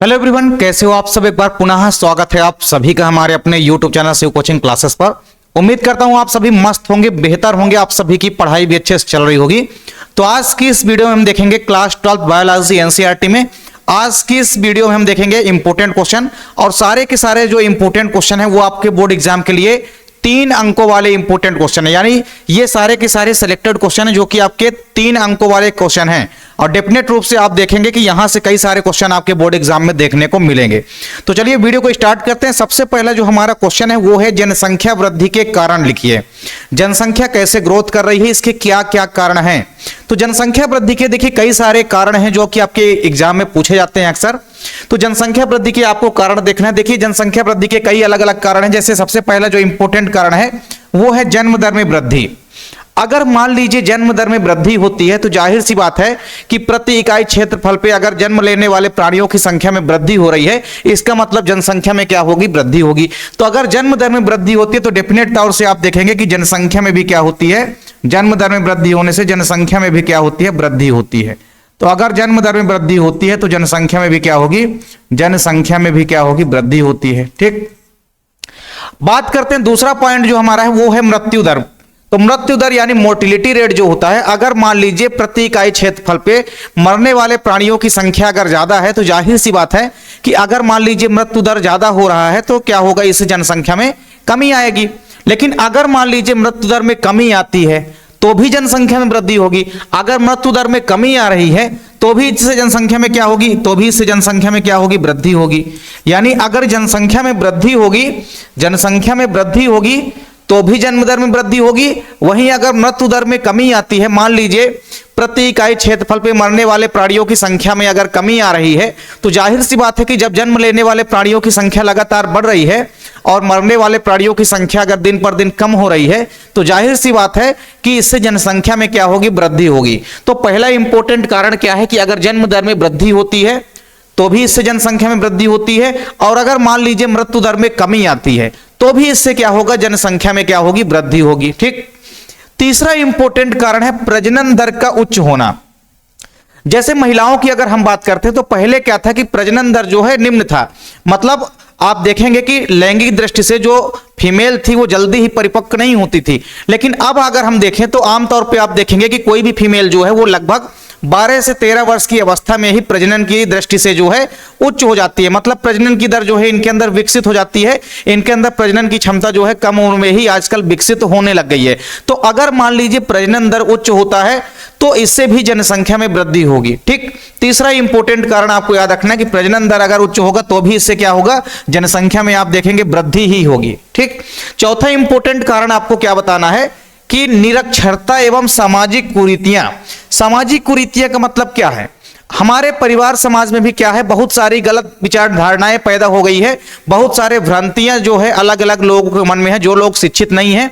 Hello everyone, कैसे हो आप सब। एक बार पुनः स्वागत है आप सभी का हमारे अपने YouTube channel Shiv coaching classes पर। उम्मीद करता हूं आप सभी मस्त होंगे, बेहतर होंगे, आप सभी की पढ़ाई भी अच्छे से चल रही होगी। तो आज की इस वीडियो में हम देखेंगे क्लास 12 बायोलॉजी एनसीईआरटी में। आज की इस वीडियो में हम देखेंगे इंपोर्टेंट क्वेश्चन, और सारे के सारे जो इंपोर्टेंट क्वेश्चन है वो आपके बोर्ड एग्जाम के लिए 3 अंकों वाले इंपोर्टेंट क्वेश्चन है। यानी ये सारे के सारे सिलेक्टेड क्वेश्चन है जो कि आपके 3 अंकों वाले क्वेश्चन हैं, और डेफिनेट रूप से आप देखेंगे कि यहां से कई सारे क्वेश्चन आपके बोर्ड एग्जाम में देखने को मिलेंगे। तो चलिए वीडियो को स्टार्ट करते हैं। सबसे पहला जो हमारा क्वेश्चन है वो है जनसंख्या वृद्धि के कारण लिखिए। जनसंख्या कैसे ग्रोथ कर रही है, इसके क्या क्या कारण हैं। तो जनसंख्या वृद्धि के देखिए कई सारे कारण हैं जो कि आपके एग्जाम में पूछे जाते हैं अक्सर। तो जनसंख्या वृद्धि के आपको कारण देखना है। देखिए जनसंख्या वृद्धि के कई अलग अलग कारण हैं। जैसे सबसे पहला जो इंपॉर्टेंट कारण है वो है जन्म दर में वृद्धि। अगर मान लीजिए जन्म दर में वृद्धि होती है तो जाहिर सी बात है कि प्रति इकाई क्षेत्रफल पे अगर जन्म लेने वाले प्राणियों की संख्या में वृद्धि हो रही है, इसका मतलब जनसंख्या में क्या होगी, वृद्धि होगी। तो अगर जन्म दर में वृद्धि होती है तो डेफिनेट तौर से आप देखेंगे कि जनसंख्या में भी क्या होती है, जन्म दर में वृद्धि होने से जनसंख्या में भी क्या होती है, वृद्धि होती है। तो अगर जन्म दर में वृद्धि होती है तो जनसंख्या में भी क्या होगी, जनसंख्या में भी क्या होगी, वृद्धि होती है। ठीक, बात करते हैं दूसरा पॉइंट जो हमारा है वो है मृत्यु दर। तो मृत्यु दर यानी मोर्टिलिटी रेट जो होता है, अगर मान लीजिए प्रति इकाई क्षेत्रफल पे मरने वाले प्राणियों की संख्या अगर ज्यादा है तो जाहिर सी बात है कि अगर मान लीजिए मृत्यु दर ज्यादा हो रहा है तो क्या होगा, इससे जनसंख्या में कमी आएगी। लेकिन अगर मान लीजिए मृत्यु दर में कमी आती है तो भी जनसंख्या में वृद्धि होगी। अगर मृत्यु दर में कमी आ रही है तो भी इससे जनसंख्या में क्या होगी, तो भी इससे जनसंख्या में क्या होगी, वृद्धि होगी। यानी अगर जनसंख्या में वृद्धि होगी, जनसंख्या में वृद्धि होगी तो भी जन्म दर में वृद्धि होगी। वहीं अगर मृत्यु दर में कमी आती है, मान लीजिए प्रति इकाई क्षेत्रफल पे मरने वाले प्राणियों की संख्या में अगर कमी आ रही है तो जाहिर सी बात है कि जब जन्म लेने वाले प्राणियों की संख्या लगातार बढ़ रही है और मरने वाले प्राणियों की संख्या अगर दिन पर दिन कम हो रही है तो जाहिर सी बात है कि इससे जनसंख्या में क्या होगी, वृद्धि होगी। तो पहला इंपॉर्टेंट कारण क्या है कि अगर जन्म दर में वृद्धि होती है तो भी इससे जनसंख्या में वृद्धि होती है, और अगर मान लीजिए मृत्यु दर में कमी आती है तो भी इससे क्या होगा, जनसंख्या में क्या होगी, वृद्धि होगी। ठीक, तीसरा इंपॉर्टेंट कारण है प्रजनन दर का उच्च होना। जैसे महिलाओं की अगर हम बात करते हैं तो पहले क्या था कि प्रजनन दर जो है निम्न था। मतलब आप देखेंगे कि लैंगिक दृष्टि से जो फीमेल थी वो जल्दी ही परिपक्व नहीं होती थी। लेकिन अब अगर हम देखें तो आमतौर पे आप देखेंगे कि कोई भी फीमेल जो है वो लगभग 12 से 13 वर्ष की अवस्था में ही प्रजनन की दृष्टि से जो है उच्च हो जाती है। मतलब प्रजनन की दर जो है इनके अंदर विकसित हो जाती है, इनके अंदर प्रजनन की क्षमता जो है कम उम्र में ही आजकल विकसित होने लग गई है। तो अगर मान लीजिए प्रजनन दर उच्च होता है तो इससे भी जनसंख्या में वृद्धि होगी। ठीक, तीसरा इंपॉर्टेंट कारण आपको याद रखना है कि प्रजनन दर अगर उच्च होगा तो भी इससे क्या होगा, जनसंख्या में आप देखेंगे वृद्धि ही होगी। ठीक, चौथा इंपॉर्टेंट कारण आपको क्या बताना है कि निरक्षरता एवं सामाजिक कुरीतियां। सामाजिक कुरीतियां का मतलब क्या है, हमारे परिवार समाज में भी क्या है, बहुत सारी गलत विचारधारणाएं पैदा हो गई है, बहुत सारे भ्रांतियां जो है अलग अलग लोगों के मन में है। जो लोग शिक्षित नहीं है,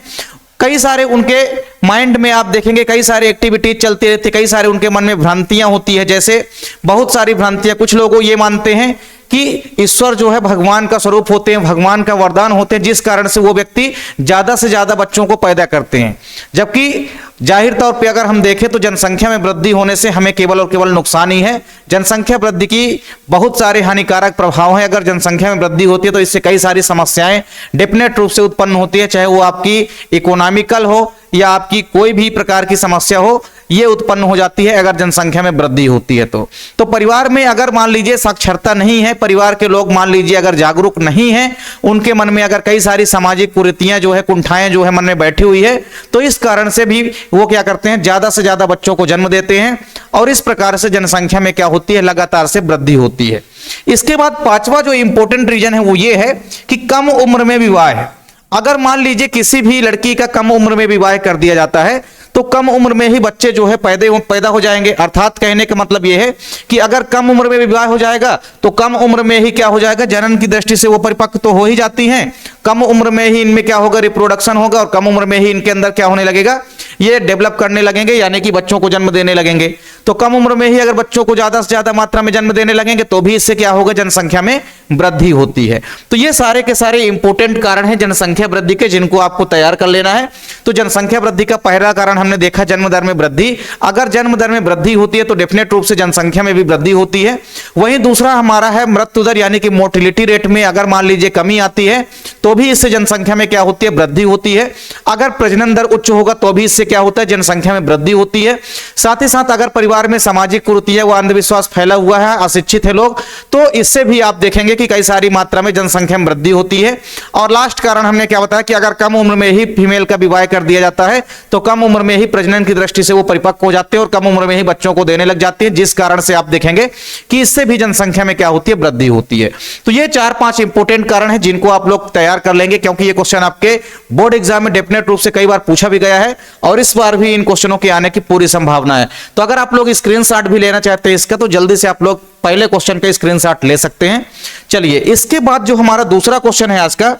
कई सारे उनके माइंड में आप देखेंगे कई सारे एक्टिविटीज चलती रहती है, कई सारे उनके मन में भ्रांतियां होती है। जैसे बहुत सारी भ्रांतियां, कुछ लोगों ये मानते हैं कि ईश्वर जो है भगवान का स्वरूप होते हैं, भगवान का वरदान होते हैं, जिस कारण से वो व्यक्ति ज्यादा से ज्यादा बच्चों को पैदा करते हैं। जबकि जाहिर तौर पे अगर हम देखें तो जनसंख्या में वृद्धि होने से हमें केवल और केवल नुकसान ही है। जनसंख्या वृद्धि की बहुत सारे हानिकारक प्रभाव हैं। अगर जनसंख्या में वृद्धि होती है तो इससे कई सारी समस्याएं डेफिनेट रूप से उत्पन्न होती है, चाहे वो आपकी इकोनॉमिकल हो या आपकी कोई भी प्रकार की समस्या हो, ये उत्पन्न हो जाती है अगर जनसंख्या में वृद्धि होती है। तो परिवार में अगर मान लीजिए साक्षरता नहीं है, परिवार के लोग मान लीजिए अगर जागरूक नहीं है, उनके मन में अगर कई सारी सामाजिक कुरीतियां जो है, कुंठाएं जो है मन में बैठी हुई है, तो इस कारण से भी वो क्या करते हैं, ज्यादा से ज्यादा बच्चों को जन्म देते हैं, और इस प्रकार से जनसंख्या में क्या होती है, लगातार से वृद्धि होती है। इसके बाद पांचवा जो इंपॉर्टेंट रीजन है वो ये है कि कम उम्र में विवाह है। अगर मान लीजिए किसी भी लड़की का कम उम्र में विवाह कर दिया जाता है तो कम उम्र में ही बच्चे जो है पैदा हो जाएंगे। अर्थात कहने का मतलब यह है कि अगर कम उम्र में विवाह हो जाएगा तो कम उम्र में ही क्या हो जाएगा, जनन की दृष्टि से वो परिपक्व तो हो ही जाती हैं, कम उम्र में ही इनमें क्या होगा, रिप्रोडक्शन होगा, और कम उम्र में ही इनके अंदर क्या होने लगेगा, ये डेवलप करने लगेंगे, यानी कि बच्चों को जन्म देने लगेंगे। तो कम उम्र में ही अगर बच्चों को ज्यादा से ज्यादा मात्रा में जन्म देने लगेंगे तो भी इससे क्या होगा, जनसंख्या में वृद्धि होती है। तो ये सारे के सारे इंपॉर्टेंट कारण हैं जनसंख्या वृद्धि के, जिनको आपको तैयार कर लेना है। तो जनसंख्या वृद्धि का पहला कारण हमने देखा, जन्म दर में वृद्धि। अगर जन्म दर में वृद्धि होती है तो डेफिनेट रूप से जनसंख्या में भी वृद्धि होती है। वहीं दूसरा हमारा है मृत्यु दर, यानी कि मोर्टिलिटी रेट में अगर मान लीजिए कमी आती है तो भी इससे जनसंख्या में क्या होती है, वृद्धि होती है। अगर प्रजनन दर उच्च होगा तो भी इससे क्या होता है, जनसंख्या में वृद्धि होती है। साथ ही साथ अगर परिवार में सामाजिक कुरीति है, वो अंधविश्वास फैला हुआ है, अशिक्षित है लोग, तो इससे भी आप देखेंगे कि कई सारी मात्रा में जनसंख्या में वृद्धि होती है। और लास्ट कारण हमने क्या बताया कि अगर कम उम्र में ही फीमेल का विवाह कर दिया जाता है तो कम उम्र में ही प्रजनन की दृष्टि से वो परिपक्व हो जाते हैं और कम उम्र में ही बच्चों को देने लग जाते हैं, जिस कारण से आप देखेंगे कि इससे भी जनसंख्या में क्या होती है, वृद्धि होती है। तो ये 4-5 इंपॉर्टेंट कारण है जिनको आप लोग तैयार कर लेंगे, क्योंकि ये क्वेश्चन आपके बोर्ड एग्जाम में डेफिनेट रूप से कई बार पूछा भी गया है और इस बार भी इन क्वेश्चनों के आने की पूरी संभावना है। तो अगर आप लोग स्क्रीनशॉट भी लेना चाहते हैं इसका, तो जल्दी से आप लोग पहले क्वेश्चन का स्क्रीनशॉट ले सकते हैं। चलिए, इसके बाद जो हमारा दूसरा क्वेश्चन है आज का,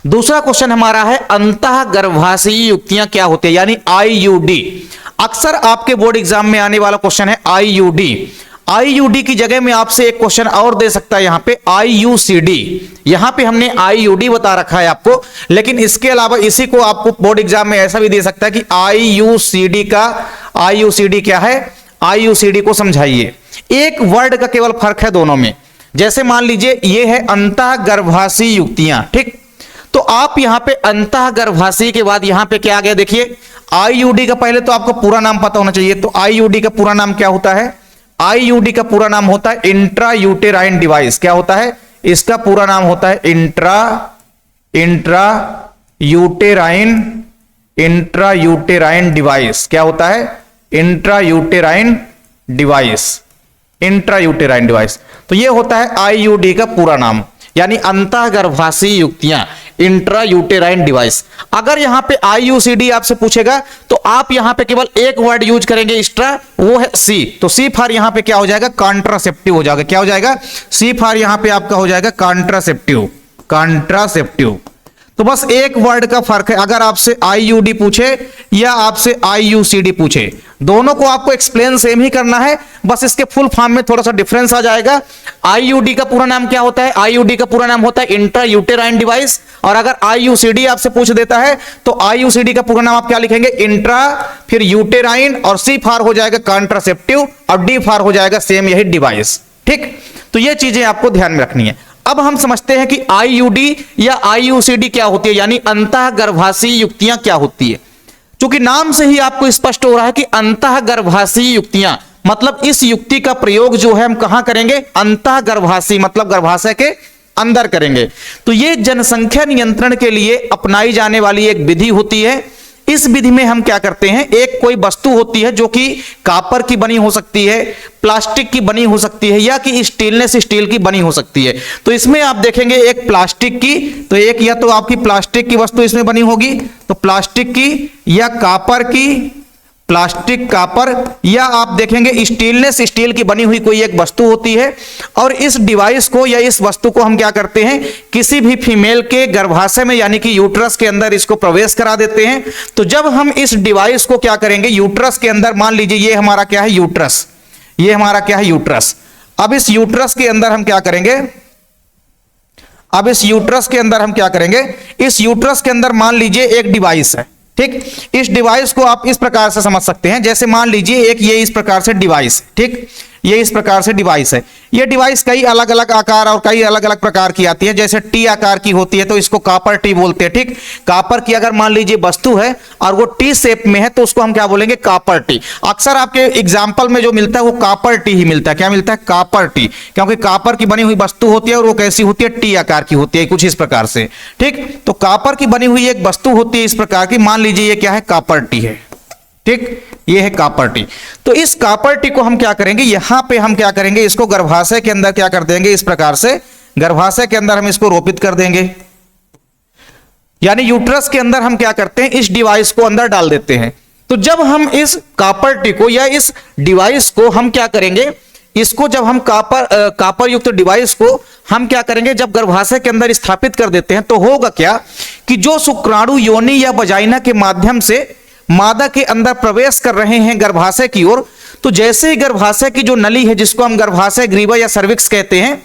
दूसरा क्वेश्चन हमारा है अंतःगर्भाशयी युक्तियां क्या होती है, यानी आईयूडी। अक्सर आपके बोर्ड एग्जाम में आने वाला क्वेश्चन है आईयूडी। आईयूडी की जगह में आपसे एक क्वेश्चन और दे सकता है, यहां पे आईयूसीडी। यहां पे हमने आईयूडी बता रखा है आपको, लेकिन इसके अलावा इसी को आपको बोर्ड एग्जाम में ऐसा भी दे सकता है कि आईयूसीडी क्या है, आईयूसीडी को समझाइए। एक वर्ड का केवल फर्क है दोनों में। जैसे मान लीजिए ये है अंतःगर्भाशयी युक्तियां, ठीक, तो आप यहां पे अंतःगर्भाशयी के बाद यहां पे क्या आ गया, देखिए आईयूडी का पहले तो आपको पूरा नाम पता होना चाहिए। तो आईयूडी का पूरा नाम क्या होता है, आईयूडी का पूरा नाम होता है इंट्रा यूटेराइन डिवाइस। क्या होता है, इसका पूरा नाम होता है इंट्रा यूटेराइन डिवाइस। क्या होता है, इंट्रा यूटेराइन डिवाइस। तो ये होता है आईयूडी का पूरा नाम, यानी अंतःगर्भाशयी युक्तियां, इंट्रा यूटेराइन डिवाइस। अगर यहां पे आईयूसीडी आपसे पूछेगा तो आप यहां पे केवल एक वर्ड यूज करेंगे एक्स्ट्रा, वो है सी। तो सी फॉर यहां पे क्या हो जाएगा, कॉन्ट्रासेप्टिव हो जाएगा। क्या हो जाएगा, सी फॉर यहां पे आपका हो जाएगा कॉन्ट्रासेप्टिव। तो बस एक वर्ड का फर्क है, अगर आपसे आईयूडी पूछे या आपसे आईयूसीडी पूछे, दोनों को आपको एक्सप्लेन सेम ही करना है, बस इसके फुल फॉर्म में थोड़ा सा डिफरेंस आ जाएगा। आईयूडी का पूरा नाम क्या होता है, आईयूडी का पूरा नाम होता है इंट्रा यूटेराइन डिवाइस। और अगर आईयूसीडी आपसे पूछ देता है तो आईयूसीडी का पूरा नाम आप क्या लिखेंगे, इंट्रा, फिर यूटेराइन, और सी फॉर हो जाएगा कॉन्ट्रासेप्टिव, और डी फॉर हो जाएगा सेम यही डिवाइस। ठीक, तो ये चीजें आपको ध्यान में रखनी है। अब हम समझते हैं कि आईयूडी या आईयूसीडी क्या होती है, यानी अंतःगर्भाशयी युक्तियां क्या होती है। क्योंकि नाम से ही आपको स्पष्ट हो रहा है कि अंतःगर्भाशयी युक्तियां, मतलब इस युक्ति का प्रयोग जो है हम कहां करेंगे, अंतःगर्भाशयी मतलब गर्भाशय के अंदर करेंगे। तो ये जनसंख्या नियंत्रण के लिए अपनाई जाने वाली एक विधि होती है। इस विधि में हम क्या करते हैं, एक कोई वस्तु होती है जो कि कॉपर की बनी हो सकती है, प्लास्टिक की बनी हो सकती है, या कि स्टेनलेस स्टील की बनी हो सकती है। तो इसमें आप देखेंगे एक प्लास्टिक की, तो एक या तो आपकी प्लास्टिक की वस्तु इसमें बनी होगी, तो प्लास्टिक की, या कॉपर की, प्लास्टिक कॉपर, या आप देखेंगे स्टेनलेस स्टील की बनी हुई कोई एक वस्तु होती है। और इस डिवाइस को या इस वस्तु को हम क्या करते हैं, किसी भी फीमेल के गर्भाशय में यानी कि यूट्रस के अंदर इसको प्रवेश करा देते हैं। तो जब हम इस डिवाइस को क्या करेंगे, यूट्रस के अंदर, मान लीजिए ये हमारा क्या है, यूट्रस, ये हमारा क्या है, यूट्रस। अब इस यूट्रस के अंदर हम क्या करेंगे, इस यूट्रस के अंदर मान लीजिए एक डिवाइस है, ठीक। इस डिवाइस को आप इस प्रकार से समझ सकते हैं, जैसे मान लीजिए एक ये इस प्रकार से डिवाइस, ठीक, ये इस प्रकार से डिवाइस है। ये डिवाइस कई अलग अलग आकार और कई अलग अलग प्रकार की आती है। जैसे टी आकार की होती है तो इसको कॉपर टी बोलते हैं, ठीक। कॉपर की अगर मान लीजिए वस्तु है और वो टी शेप में है तो उसको हम क्या बोलेंगे, कॉपर टी। अक्सर आपके एग्जाम्पल में जो मिलता है वो कॉपर टी ही मिलता है। क्या मिलता है, कॉपर टी, क्योंकि कॉपर की बनी हुई वस्तु होती है और वो कैसी होती है, टी आकार की होती है, कुछ इस प्रकार से, ठीक। तो कॉपर की बनी हुई एक वस्तु होती है इस प्रकार की, मान लीजिए ये क्या है, कॉपर टी है, ठीक, ये है कॉपर टी। तो इस कॉपर टी को हम क्या करेंगे, यहां पे हम क्या करेंगे, इसको गर्भाशय के अंदर क्या कर देंगे, इस प्रकार से गर्भाशय के अंदर हम इसको रोपित कर देंगे। यानी यूट्रस के अंदर हम क्या करते हैं, इस डिवाइस को अंदर डाल देते हैं। तो जब हम इस कॉपर टी को या इस डिवाइस को हम क्या करेंगे, इसको जब हम कॉपर युक्त डिवाइस को हम क्या करेंगे, जब गर्भाशय के अंदर स्थापित कर देते हैं तो होगा क्या कि जो शुक्राणु योनि या वजाइना के माध्यम से मादा के अंदर प्रवेश कर रहे हैं गर्भाशय की ओर, तो जैसे ही गर्भाशय की जो नली है जिसको हम गर्भाशय ग्रीवा या सर्विक्स कहते हैं,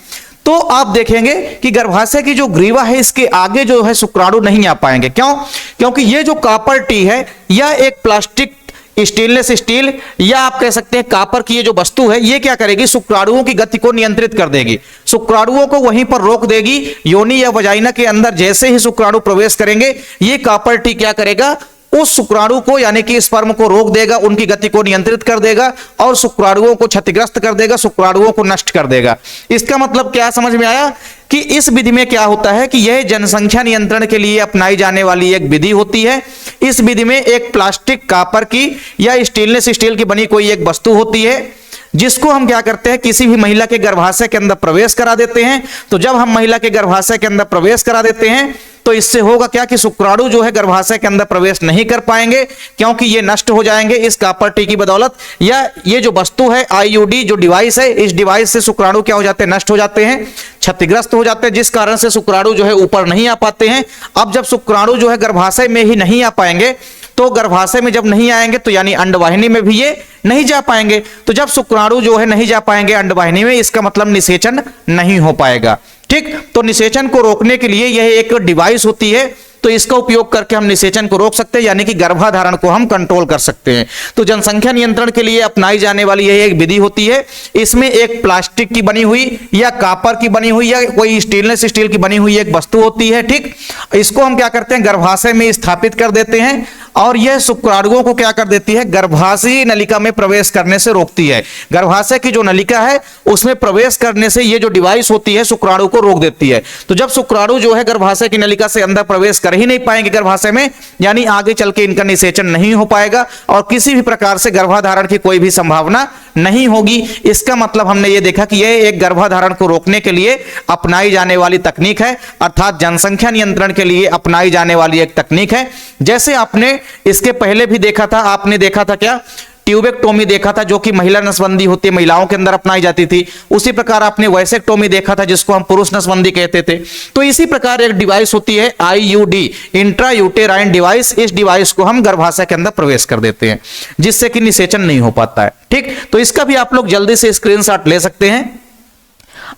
तो आप देखेंगे कि गर्भाशय की जो ग्रीवा है इसके आगे जो है शुक्राणु नहीं आ पाएंगे। क्यों? क्योंकि ये जो कॉपर टी है या एक प्लास्टिक स्टेनलेस स्टील या आप कह सकते हैं कॉपर की ये जो वस्तु है, ये क्या करेगी, शुक्राणुओं की गति को नियंत्रित कर देगी, शुक्राणुओं को वहीं पर रोक देगी। योनि या वजाइना के अंदर जैसे ही शुक्राणु प्रवेश करेंगे, ये कॉपर टी क्या करेगा, उस शुक्राणु को यानी कि स्पर्म को रोक देगा, उनकी गति को नियंत्रित कर देगा और शुक्राणुओं को क्षतिग्रस्त कर देगा, शुक्राणुओं को नष्ट कर देगा। इसका मतलब क्या समझ में आया कि इस विधि में क्या होता है कि यह जनसंख्या नियंत्रण के लिए अपनाई जाने वाली एक विधि होती है। इस विधि में एक प्लास्टिक, कॉपर की या स्टेनलेस स्टील की बनी कोई एक वस्तु होती है जिसको हम क्या करते हैं, किसी भी महिला के गर्भाशय के अंदर प्रवेश करा देते हैं। तो जब हम महिला के गर्भाशय के अंदर प्रवेश करा देते हैं तो इससे होगा क्या कि शुक्राणु जो है गर्भाशय के अंदर प्रवेश नहीं कर पाएंगे, क्योंकि ये नष्ट हो जाएंगे इस कॉपर टी की बदौलत। या ये जो वस्तु है आईयूडी जो डिवाइस है, इस डिवाइस से शुक्राणु क्या हो जाते हैं, नष्ट हो जाते हैं, क्षतिग्रस्त हो जाते हैं, जिस कारण से शुक्राणु जो है ऊपर नहीं आ पाते हैं। अब जब शुक्राणु जो है गर्भाशय में ही नहीं आ पाएंगे, तो गर्भाशय में जब नहीं आएंगे तो यानी अंडवाहिनी में भी ये नहीं जा पाएंगे। तो जब शुक्राणु जो है नहीं जा पाएंगे अंडवाहिनी में, इसका मतलब निषेचन नहीं हो पाएगा। ठीक, तो निषेचन को रोकने के लिए यह एक डिवाइस होती है, तो इसका उपयोग करके हम निषेचन को रोक सकते हैं, यानी कि गर्भाधारण को हम कंट्रोल कर सकते हैं। तो जनसंख्या नियंत्रण के लिए अपनाई जाने वाली यह एक विधि होती है। इसमें एक प्लास्टिक की बनी हुई या कॉपर की बनी हुई या कोई स्टेनलेस स्टील की बनी हुई एक वस्तु होती है। ठीक, इसको हम क्या करते हैं, गर्भाशय में स्थापित कर देते हैं और यह शुक्राणुओं को क्या कर देती है, गर्भाशयी नलिका में प्रवेश करने से रोकती है। गर्भाशय की जो नलिका है उसमें प्रवेश करने से ये जो डिवाइस होती है शुक्राणु को रोक देती है। तो जब शुक्राणु जो है गर्भाशय की नलिका से अंदर प्रवेश कर ही नहीं पाएंगे गर्भाशय में, यानी आगे चल के इनका निषेचन नहीं हो पाएगा और किसी भी प्रकार से गर्भाधारण की कोई भी संभावना नहीं होगी। इसका मतलब हमने ये देखा कि यह एक गर्भाधारण को रोकने के लिए अपनाई जाने वाली तकनीक है, अर्थात जनसंख्या नियंत्रण के लिए अपनाई जाने वाली एक तकनीक है। जैसे आपने इसके पहले भी देखा था, आपने देखा था क्या, ट्यूबेक्टोमी देखा था, जो कि महिला नसबंदी होती है, महिलाओं के अंदर अपनाई जाती थी। उसी प्रकार आपने वैसेक्टोमी देखा था जिसको हम पुरुष नसबंदी कहते थे। तो इसी प्रकार एक डिवाइस होती है आईयूडी, इंट्रा यूटेराइन डिवाइस। इस डिवाइस को हम गर्भाशय के अंदर प्रवेश कर देते हैं जिससे कि निषेचन नहीं हो पाता है। ठीक, तो इसका भी आप लोग जल्दी से स्क्रीनशॉट ले सकते हैं।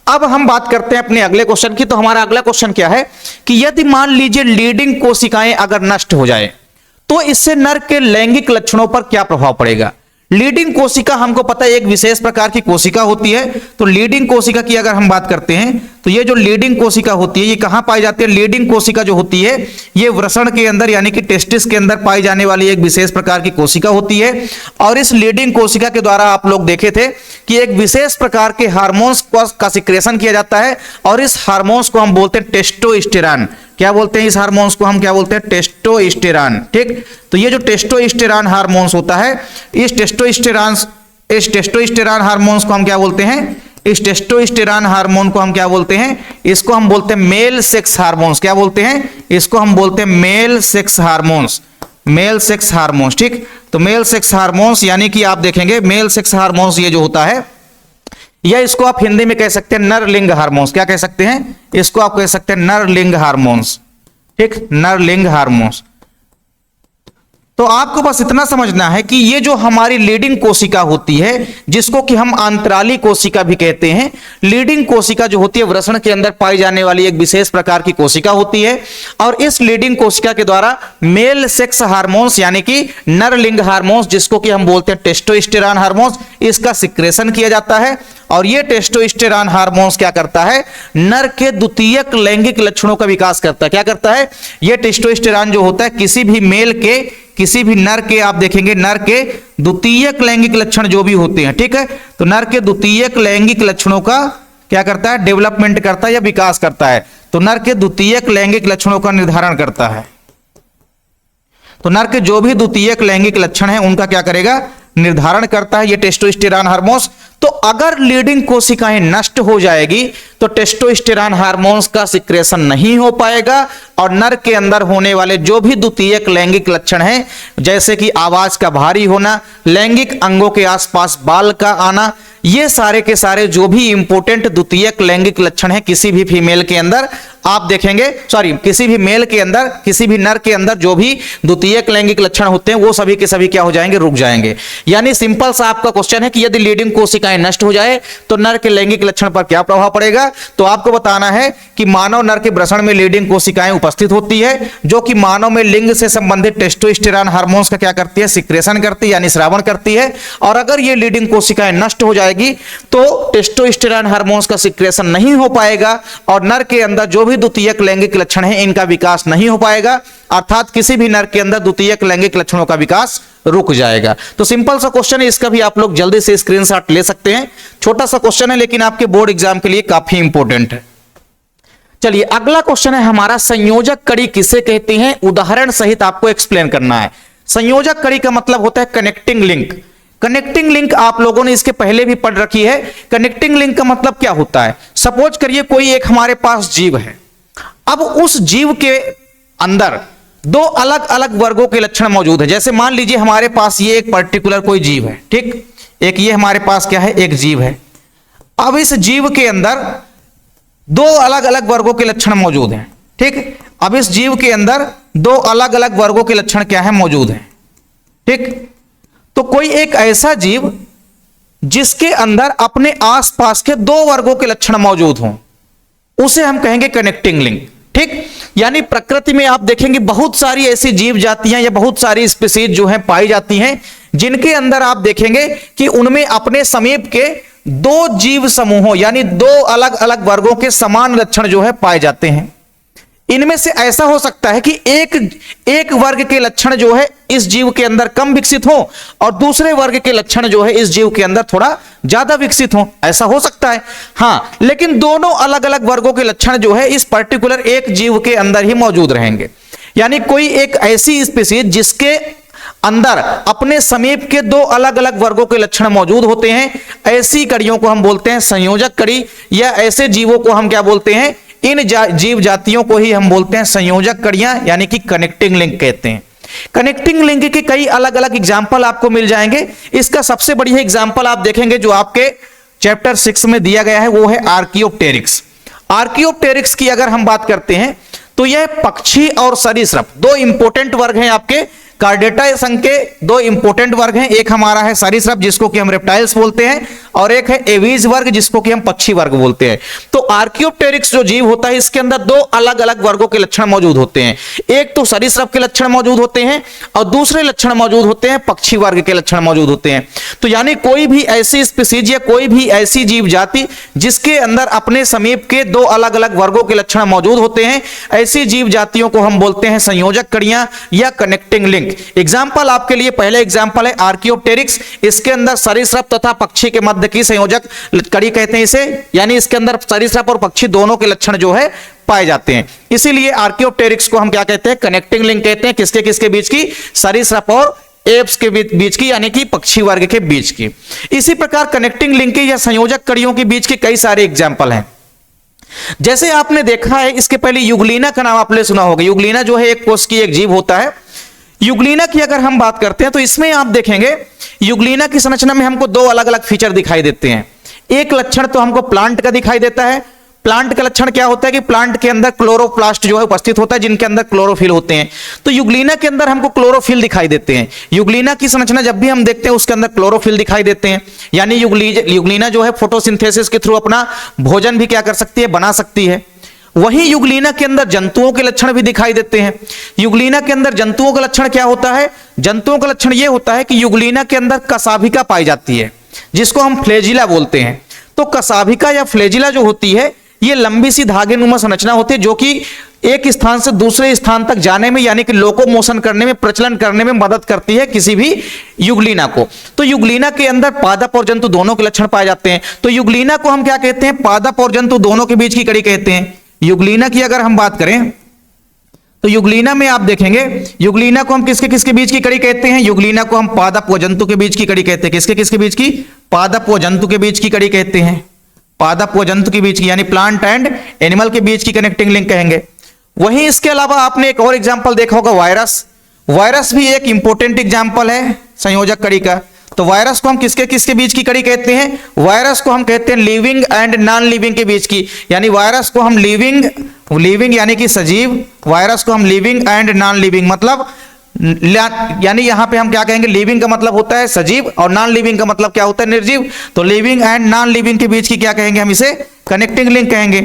अब हम बात करते हैं अपने अगले क्वेश्चन की। तो हमारा अगला क्वेश्चन क्या है कि यदि मान लीजिए लीडिंग कोशिकाएं अगर नष्ट हो जाए तो इससे नर के लैंगिक लक्षणों पर क्या प्रभाव पड़ेगा। लीडिंग कोशिका हमको पता है एक विशेष प्रकार की कोशिका होती है। तो लीडिंग कोशिका की अगर हम बात करते हैं तो ये जो लीडिंग कोशिका होती है ये कहां पाई जाती है, लीडिंग कोशिका जो होती है ये वृषण के अंदर यानी कि टेस्टिस के अंदर पाई जाने वाली एक विशेष प्रकार की कोशिका होती है। और इस लीडिंग कोशिका के द्वारा आप लोग देखे थे कि एक विशेष प्रकार के हार्मोन्स का सिक्रेशन किया जाता है और इस हार्मोन्स को हम बोलते हैं टेस्टोस्टेरॉन। क्या बोलते हैं इस हार्मोन्स को, हम क्या बोलते हैं, टेस्टोस्टेरॉन। ठीक, तो ये जो टेस्टोस्टेरॉन हार्मोन्स होता है, इस टेस्टोस्टेरॉन हार्मोन्स को हम क्या बोलते हैं, इस टेस्टोस्टेरॉन हार्मोन को हम क्या बोलते हैं, इसको हम बोलते हैं मेल सेक्स हार्मोन्स। क्या बोलते हैं, इसको हम बोलते हैं male sex hormones, male sex hormones. ठीक, तो मेल सेक्स हार्मोन्स यानी कि आप देखेंगे मेल सेक्स हार्मोन्स ये जो होता है, या इसको आप हिंदी में कह सकते हैं नर लिंग हार्मोन्स। क्या कह सकते हैं, इसको आप कह सकते हैं नर लिंग हार्मोन्स। ठीक, नर लिंग हार्मोन्स। तो आपको बस इतना समझना है कि ये जो हमारी लीडिंग कोशिका होती है जिसको कि हम अंतराली कोशिका भी कहते हैं, लीडिंग कोशिका जो होती है वृषण के अंदर पाई जाने वाली एक विशेष प्रकार की कोशिका होती है। और इस लीडिंग कोशिका के द्वारा मेल सेक्स हार्मोन्स यानी कि नर लिंग हार्मोन्स जिसको कि हम बोलते हैं टेस्टोस्टेरॉन हार्मोन्स, इसका सिक्रेशन किया जाता है। और ये टेस्टोस्टेरॉन हार्मोन्स क्या करता है, नर के द्वितीयक लैंगिक लक्षणों का विकास करता है। क्या करता है, ये टेस्टोस्टेरॉन जो होता है किसी भी मेल के, किसी भी नर के, आप देखेंगे नर के द्वितीयक लैंगिक लक्षण जो भी होते हैं, ठीक है, तो नर के द्वितीयक लैंगिक लक्षणों का क्या करता है, डेवलपमेंट करता है या विकास करता है। तो नर के द्वितीयक लैंगिक लक्षणों का निर्धारण करता है। तो नर के जो भी द्वितीयक लैंगिक लक्षण है उनका क्या करेगा, निर्धारण करता है ये टेस्टोस्टेरॉन हार्मोन्स। तो अगर लीडिंग कोशिकाएं नष्ट हो जाएगी तो टेस्टोस्टेरॉन हार्मोन्स का सिक्रेशन नहीं हो पाएगा और नर के अंदर होने वाले जो भी द्वितीयक लैंगिक लक्षण हैं, जैसे कि आवाज का भारी होना, लैंगिक अंगों के आसपास बाल का आना, ये सारे के सारे जो भी इंपॉर्टेंट द्वितीयक लैंगिक लक्षण है किसी भी फीमेल के अंदर आप देखेंगे, किसी भी मेल के अंदर, किसी भी नर के अंदर जो भी द्वितीयक लैंगिक लक्षण होते हैं वो सभी के सभी क्या हो जाएंगे, रुक जाएंगे। यानी सिंपल सा आपका क्वेश्चन है कि यदि लीडिंग कोशिकाएं नष्ट हो जाए तो नर के लैंगिक लक्षण पर क्या प्रभाव पड़ेगा। तो आपको बताना है कि मानव नर के वृषण में लीडिंग कोशिकाएं उपस्थित होती है जो कि मानव में लिंग से संबंधित टेस्टोस्टेरॉन हार्मोन्स का क्या करती है, सिक्रेशन करती है, यानी श्रावण करती है। और अगर ये लीडिंग कोशिकाएं नष्ट हो जाएगी तो टेस्टोस्टेरॉन हार्मोन्स का सिक्रेशन नहीं हो पाएगा और नर के अंदर जो भी द्वितीयक लैंगिक लक्षण है इनका विकास नहीं हो पाएगा, अर्थात किसी भी नर के अंदर द्वितीयक लैंगिक लक्षणों का विकास रुक जाएगा। तो सिंपल सा क्वेश्चन है, इसका भी आप लोग जल्दी से स्क्रीनशॉट ले सकते हैं। छोटा सा क्वेश्चन है लेकिन आपके बोर्ड एग्जाम के लिए काफी इंपॉर्टेंट है। चलिए अगला क्वेश्चन है हमारा, संयोजक कड़ी किसे कहते हैं, उदाहरण सहित आपको एक्सप्लेन करना है। संयोजक कड़ी का मतलब होता है कनेक्टिंग लिंक। कनेक्टिंग लिंक आप लोगों ने इसके पहले भी पढ़ रखी है। कनेक्टिंग लिंक का मतलब क्या होता है, सपोज करिए कोई एक हमारे पास जीव है, अब उस जीव के अंदर दो अलग अलग वर्गों के लक्षण मौजूद है। जैसे मान लीजिए हमारे पास ये एक पर्टिकुलर कोई जीव है, ठीक, एक ये हमारे पास क्या है, एक जीव है। अब इस जीव के अंदर दो अलग अलग वर्गों के लक्षण मौजूद हैं, ठीक। अब इस जीव के अंदर दो अलग अलग वर्गों के लक्षण क्या है, मौजूद हैं, ठीक। तो कोई एक ऐसा जीव जिसके अंदर अपने आसपास के दो वर्गों के लक्षण मौजूद हों उसे हम कहेंगे कनेक्टिंग लिंक, ठीक। यानी प्रकृति में आप देखेंगे बहुत सारी ऐसी जीव जातियां या बहुत सारी स्पीसीज जो हैं पाई जाती हैं जिनके अंदर आप देखेंगे कि उनमें अपने समीप के दो जीव समूहों यानी दो अलग अलग वर्गों के समान लक्षण जो है पाए जाते हैं। इनमें से ऐसा हो सकता है कि एक वर्ग के लक्षण जो है इस जीव के अंदर कम विकसित हो और दूसरे वर्ग के लक्षण जो है इस जीव के अंदर थोड़ा ज्यादा विकसित हो, ऐसा हो सकता है। हाँ, लेकिन दोनों अलग अलग वर्गों के लक्षण जो है इस पर्टिकुलर एक जीव के अंदर ही मौजूद रहेंगे। यानी कोई एक ऐसी स्पीसीज जिसके अंदर अपने समीप के दो अलग अलग वर्गों के लक्षण मौजूद होते हैं, ऐसी कड़ियों को हम बोलते हैं संयोजक कड़ी, या ऐसे जीवों को हम क्या बोलते हैं, इन जीव जातियों को ही हम बोलते हैं संयोजक कड़ियां, यानी कि कनेक्टिंग लिंक कहते हैं। कनेक्टिंग लिंक के कई अलग अलग एग्जाम्पल आपको मिल जाएंगे। इसका सबसे बढ़िया एग्जाम्पल आप देखेंगे जो आपके चैप्टर 6 में दिया गया है, वो है आर्कियोप्टेरिक्स। आर्कियोप्टेरिक्स की अगर हम बात करते हैं तो यह पक्षी और सरीसृप दो इंपोर्टेंट वर्ग हैं आपके। कार्डेटा संघ के दो इंपोर्टेंट वर्ग हैं, एक हमारा है सरीसृप जिसको कि हम रेप्टाइल्स बोलते हैं और एक है एवीज वर्ग जिसको कि हम पक्षी वर्ग बोलते हैं। तो आर्कियोप्टेरिक्स जो जीव होता है इसके अंदर दो अलग अलग वर्गों के लक्षण मौजूद होते हैं। एक तो सरीसृप के लक्षण मौजूद होते हैं और दूसरे लक्षण मौजूद होते हैं पक्षी वर्ग के लक्षण मौजूद होते हैं। तो यानी कोई भी ऐसी स्पीसीज या कोई भी ऐसी जीव जाति जिसके अंदर अपने समीप के दो अलग अलग वर्गों के लक्षण मौजूद होते हैं, ऐसी जीव जातियों को हम बोलते हैं संयोजक कड़ियां या कनेक्टिंग लिंक। एग्जाम्पल आपके लिए पहले एग्जाम्पल है आर्कियोप्टेरिक्स। इसके अंदर सरीसृप तथा पक्षी के मध्य की संयोजक कड़ी कहते हैं इसे, यानी इसके अंदर सरीसृप और पक्षी दोनों के लक्षण जो है पाए जाते हैं। इसीलिए आर्कियोप्टेरिक्स को हम क्या कहते हैं, कनेक्टिंग लिंक कहते हैं। किसके किसके बीच की, सरीसृप और एप्स के बीच की, यानी कि पक्षी वर्ग के बीच की। इसी प्रकार कनेक्टिंग लिंक या संयोजक कड़ियों के बीच के कई सारे एग्जाम्पल हैं। जैसे आपने देखा है, इसके पहले युगलीना का नाम आपने सुना होगा। युगलीना जो है एक कोष की एक जीव होता है। युगलीना की अगर हम बात करते हैं तो इसमें आप देखेंगे युगलीना की संरचना में हमको दो अलग अलग फीचर दिखाई देते हैं। एक लक्षण तो हमको प्लांट का दिखाई देता है। प्लांट का लक्षण क्या होता है कि प्लांट के अंदर क्लोरोप्लास्ट जो है उपस्थित होता है जिनके अंदर क्लोरोफिल होते हैं। तो युगलीना के अंदर हमको क्लोरोफिल दिखाई देते हैं। युगलीना की संरचना जब भी हम देखते हैं उसके अंदर क्लोरोफिल दिखाई देते हैं। यानी युगलीना जो है फोटोसिंथेसिस के थ्रू अपना भोजन भी क्या कर सकती है, बना सकती है। वहीं युगलीना के अंदर जंतुओं के लक्षण भी दिखाई देते हैं। युगलीना के अंदर जंतुओं का लक्षण क्या होता है, जंतुओं का लक्षण यह होता है कि युगलीना के अंदर कसाभिका पाई जाती है जिसको हम फ्लैजिला बोलते हैं। तो कसाभिका या फ्लैजिला जो होती है ये लंबी सी धागेनुमा संरचना होती है जो कि एक स्थान से दूसरे स्थान तक जाने में, यानी कि लोकोमोशन करने में, प्रचलन करने में मदद करती है किसी भी युगलीना को। तो युगलीना के अंदर पादप और जंतु दोनों के लक्षण पाए जाते हैं। तो युगलीना को हम क्या कहते हैं, पादप और जंतु दोनों के बीच की कड़ी कहते हैं। युगलीना की अगर हम बात करें तो युगलीना में आप देखेंगे, युगलीना को हम किसके किसके बीच की कड़ी कहते हैं? युगलीना को हम पादप व जंतु के बीच की कड़ी कहते हैं। किसके किसके बीच की? पादप व जंतु के बीच की कड़ी कहते हैं। पादप व जंतु के बीच की, यानी प्लांट एंड एनिमल के बीच की कनेक्टिंग लिंक कहेंगे। वहीं इसके अलावा आपने एक और एग्जाम्पल देखा होगा, वायरस। वायरस भी एक इंपॉर्टेंट एग्जाम्पल है संयोजक कड़ी का। तो वायरस को हम किसके किसके बीच की कड़ी कहते हैं? वायरस को हम कहते हैं लिविंग एंड नॉन लिविंग के बीच की, यानी वायरस को हम लिविंग यानी कि सजीव, वायरस को हम लिविंग एंड नॉन लिविंग, मतलब यानी यहां पे हम क्या कहेंगे? लिविंग का मतलब होता है सजीव और नॉन लिविंग का मतलब क्या होता है? निर्जीव। तो लिविंग एंड नॉन लिविंग के बीच की क्या कहेंगे? हम इसे कनेक्टिंग लिंक कहेंगे।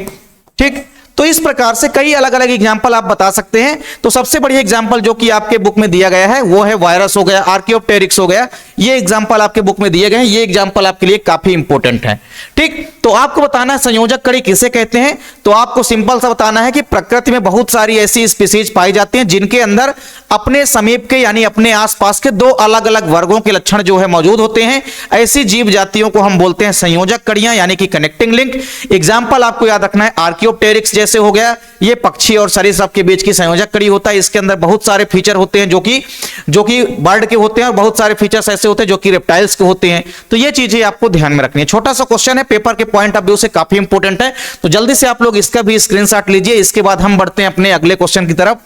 ठीक, तो इस प्रकार से कई अलग अलग एग्जाम्पल आप बता सकते हैं। तो सबसे बढ़िया एग्जाम्पल जो कि आपके बुक में दिया गया है वो है वायरस हो गया, आर्कियोप्टेरिक्स हो गया, ये एग्जाम्पल आपके बुक में दिए गए हैं। ये एग्जाम्पल आपके लिए काफी इंपॉर्टेंट है। ठीक, तो आपको बताना है संयोजक कड़ी किसे कहते हैं। तो आपको सिंपल सा बताना है कि प्रकृति में बहुत सारी ऐसी स्पीसीज पाई जाती हैं जिनके अंदर अपने समीप के यानी अपने आसपास के दो अलग अलग वर्गों के लक्षण जो है मौजूद होते हैं। ऐसी जीव जातियों को हम बोलते हैं संयोजक कड़ियां, यानी कि कनेक्टिंग लिंक। एग्जाम्पल आपको याद रखना है, आर्कियोप्टेरिक्स जैसे हो गया, ये पक्षी और सरीसृप के बीच की संयोजक कड़ी होता है। इसके अंदर बहुत सारे फीचर होते हैं जो कि बर्ड के होते हैं, और बहुत सारे फीचर्स ऐसे होते हैं जो कि रेप्टाइल्स के होते हैं। तो ये चीजें आपको ध्यान में रखनी है। छोटा सा क्वेश्चन है, पेपर के पॉइंट ऑफ व्यू से काफी इंपॉर्टेंट है। तो जल्दी से आप लोग इसका भी स्क्रीनशॉट लीजिए। इसके बाद हम बढ़ते हैं अपने अगले क्वेश्चन की तरफ।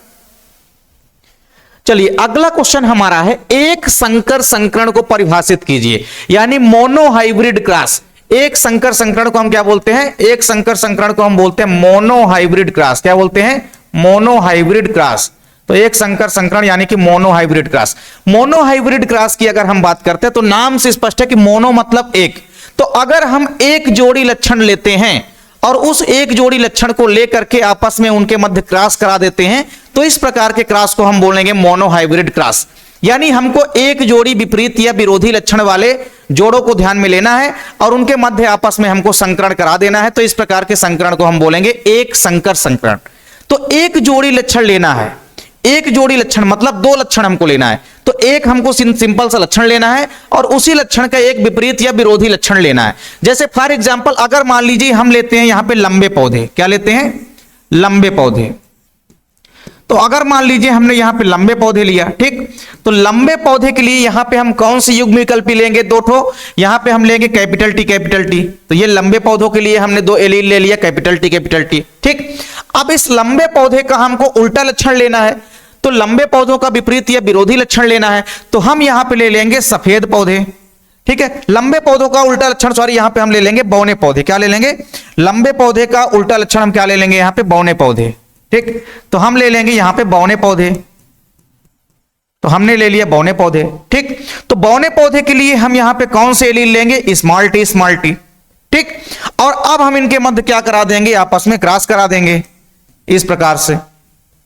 चलिए, अगला क्वेश्चन हमारा है, एक संकर संकरण को परिभाषित कीजिए, यानी मोनोहाइब्रिड क्रॉस। एक संकर संकरण को हम क्या बोलते हैं? एक संकर संकरण को हम बोलते हैं मोनोहाइब्रिड क्रॉस। क्या बोलते हैं? Monohybrid cross. तो एक संकर संकरण यानी कि मोनोहाइब्रिड क्रॉस। मोनोहाइब्रिड क्रॉस की अगर हम बात करते हैं तो नाम से स्पष्ट है कि मोनो मतलब एक। तो अगर हम एक जोड़ी लक्षण लेते हैं और उस एक जोड़ी लक्षण को लेकर के आपस में उनके मध्य क्रॉस करा देते हैं, तो इस प्रकार के क्रॉस को हम बोलेंगे मोनोहाइब्रिड क्रॉस। यानी हमको एक जोड़ी विपरीत या विरोधी लक्षण वाले जोड़ों को ध्यान में लेना है और उनके मध्य आपस में हमको संकरण करा देना है। तो इस प्रकार के संकरण को हम बोलेंगे एक संकर संकरण। तो एक जोड़ी लक्षण लेना है, एक जोड़ी लक्षण मतलब दो लक्षण हमको लेना है। तो एक हमको सिंपल सा लक्षण लेना है और उसी लक्षण का एक विपरीत या विरोधी लक्षण लेना है। जैसे फॉर एग्जांपल अगर मान लीजिए हम लेते हैं यहां पे लंबे पौधे। क्या लेते हैं? लंबे पौधे। तो अगर मान लीजिए हमने यहां पे लंबे पौधे लिया, ठीक, तो लंबे पौधे के लिए यहां पे हम कौन सी युग्म विकल्पी लेंगे? दो ठो। यहां पे हम लेंगे कैपिटल टी कैपिटल टी। तो ये लंबे पौधों के लिए हमने दो एलील ले लिया, कैपिटल टी। ठीक, अब इस लंबे पौधे का हमको उल्टा लक्षण लेना है, तो लंबे पौधों का विपरीत या विरोधी लक्षण लेना है। तो हम यहां पे ले लेंगे सफेद पौधे। ठीक है, लंबे पौधों का उल्टा लक्षण, सॉरी, यहां पे हम ले लेंगे बौने पौधे। क्या ले लेंगे? लंबे पौधे का उल्टा लक्षण हम क्या ले लेंगे? यहां पे बौने पौधे। ठीक, तो हम ले लेंगे यहां पे बौने पौधे। तो हमने ले लिया बौने पौधे। ठीक, तो बौने पौधे के लिए हम यहां पे कौन से एलील लेंगे? Small T. ठीक, और अब हम इनके मध्य क्या करा देंगे? आपस में क्रॉस करा देंगे इस प्रकार से।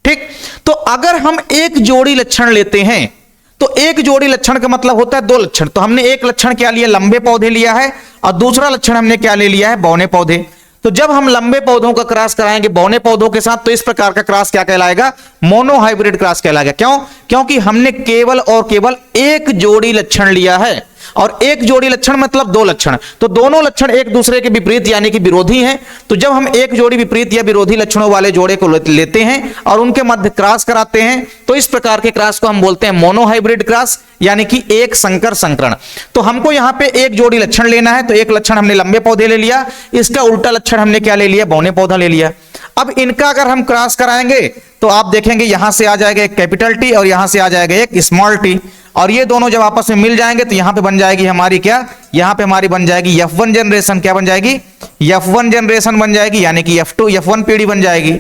ठीक, तो अगर हम एक जोड़ी लक्षण लेते हैं तो एक जोड़ी लक्षण का मतलब होता है दो लक्षण। तो हमने एक लक्षण क्या लिया? लंबे पौधे लिया है, और दूसरा लक्षण हमने क्या ले लिया है? बौने पौधे। तो जब हम लंबे पौधों का क्रॉस कराएंगे बौने पौधों के साथ, तो इस प्रकार का क्रॉस क्या कहलाएगा? मोनोहाइब्रिड क्रॉस कहलाएगा। क्यों? क्योंकि हमने केवल और केवल एक जोड़ी लक्षण लिया है, और एक जोड़ी लक्षण मतलब दो लक्षण। तो दोनों लक्षण एक दूसरे के विपरीत यानी कि विरोधी हैं। तो जब हम एक जोड़ी विपरीत या विरोधी लक्षणों वाले जोड़े को लेते हैं और उनके मध्य क्रॉस कराते हैं, तो इस प्रकार के क्रॉस को हम बोलते हैं मोनोहाइब्रिड क्रॉस, यानी कि एक संकर संकरण। तो हमको यहां पे एक जोड़ी लक्षण लेना है, तो एक लक्षण हमने लंबे पौधे ले लिया, इसका उल्टा लक्षण हमने क्या ले लिया? बौने पौधा ले लिया। अब इनका अगर हम क्रॉस कराएंगे तो आप देखेंगे यहां से आ जाएगा एक कैपिटल टी और यहां से आ जाएगा एक स्मॉल टी, और ये दोनों जब आपस में मिल जाएंगे तो यहां पे बन जाएगी हमारी क्या? यहां पे हमारी बन जाएगी F1 जनरेशन। क्या बन जाएगी? F1 जनरेशन बन जाएगी, यानी कि F1 पीढ़ी बन जाएगी।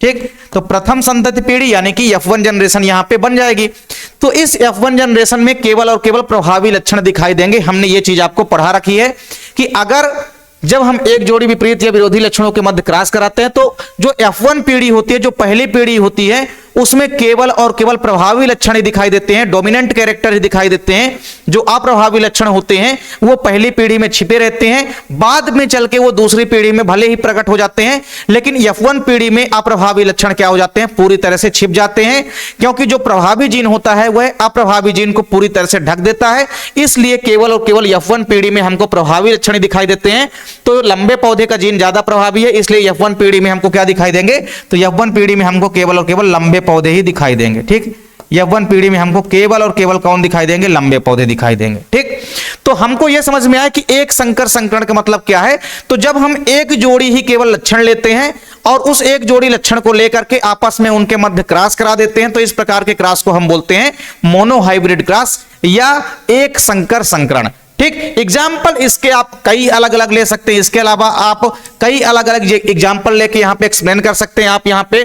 ठीक, तो प्रथम संतति पीढ़ी यानी कि F1 जनरेशन यहां पे बन जाएगी। तो इस F1 जनरेशन में केवल और केवल प्रभावी लक्षण दिखाई देंगे। हमने ये चीज आपको पढ़ा रखी है कि अगर जब हम एक जोड़ी विपरीत या विरोधी लक्षणों के मध्य क्रॉस कराते हैं तो जो F1 पीढ़ी होती है, जो पहली पीढ़ी होती है, उसमें केवल और केवल प्रभावी लक्षण ही दिखाई देते हैं, डोमिनेंट कैरेक्टर ही दिखाई देते हैं। जो अप्रभावी लक्षण होते हैं वो पहली पीढ़ी में छिपे रहते हैं, बाद में चल के वो दूसरी पीढ़ी में भले ही प्रकट हो जाते हैं, लेकिन F1 पीढ़ी में अप्रभावी लक्षण क्या हो जाते हैं? पूरी तरह से छिप जाते हैं, क्योंकि जो प्रभावी जीन होता है वह अप्रभावी जीन को पूरी तरह से ढक देता है। इसलिए केवल और केवल F1 पीढ़ी में हमको प्रभावी लक्षण दिखाई देते हैं। तो लंबे पौधे का जीन ज्यादा प्रभावी है, इसलिए F1 पीढ़ी में हमको क्या दिखाई देंगे? तो F1 पीढ़ी में हमको केवल और केवल लंबे पौधे ही दिखाई देंगे। ठीक, यौवन पीढ़ी में हमको केवल और केवल कौन दिखाई देंगे? लंबे पौधे दिखाई देंगे। ठीक, तो हमको यह समझ में आया कि एक संकर संकरण का मतलब क्या है। तो जब हम एक जोड़ी ही केवल लक्षण लेते हैं और उस एक जोड़ी लक्षण को लेकर के आपस में उनके मध्य क्रॉस करा देते हैं, तो इस प्रकार के क्रॉस को हम बोलते हैं मोनोहाइब्रिड क्रॉस या एक संकर संकरण। ठीक, एग्जाम्पल इसके आप कई अलग अलग ले सकते हैं। इसके अलावा आप कई अलग अलग एग्जाम्पल लेके यहां पे एक्सप्लेन कर सकते हैं। आप यहां पे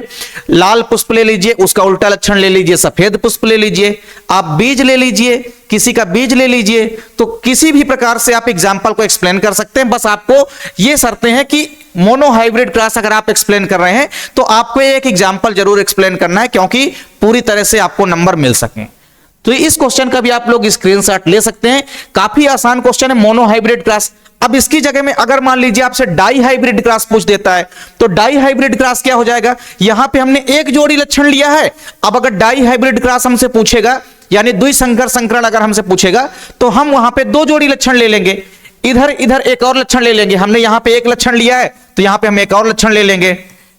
लाल पुष्प ले लीजिए, उसका उल्टा लक्षण ले लीजिए, सफेद पुष्प ले लीजिए, आप बीज ले लीजिए, किसी का बीज ले लीजिए, तो किसी भी प्रकार से आप एग्जाम्पल को एक्सप्लेन कर सकते हैं। बस आपको ये शर्तें हैं कि मोनोहाइब्रिड क्रॉस अगर आप एक्सप्लेन कर रहे हैं तो आपको एक एग्जाम्पल जरूर एक्सप्लेन करना है, क्योंकि पूरी तरह से आपको नंबर मिल सके। तो इस क्वेश्चन का भी आप लोग स्क्रीनशॉट ले सकते हैं। काफी आसान क्वेश्चन है मोनोहाइब्रिड क्रॉस। अब इसकी जगह में अगर मान लीजिए आपसे डाई हाइब्रिड क्रॉस पूछ देता है, तो डाई हाइब्रिड क्रॉस क्या हो जाएगा? यहां पे हमने एक जोड़ी लक्षण लिया है। अब अगर डाई हाइब्रिड क्रॉस हमसे पूछेगा, यानी द्विसंकर संकरण अगर हमसे पूछेगा, तो हम वहां पे दो जोड़ी लक्षण ले लेंगे, इधर इधर एक और लक्षण ले लेंगे। हमने यहां पे एक लक्षण लिया है तो यहां पे हम एक और लक्षण ले लेंगे,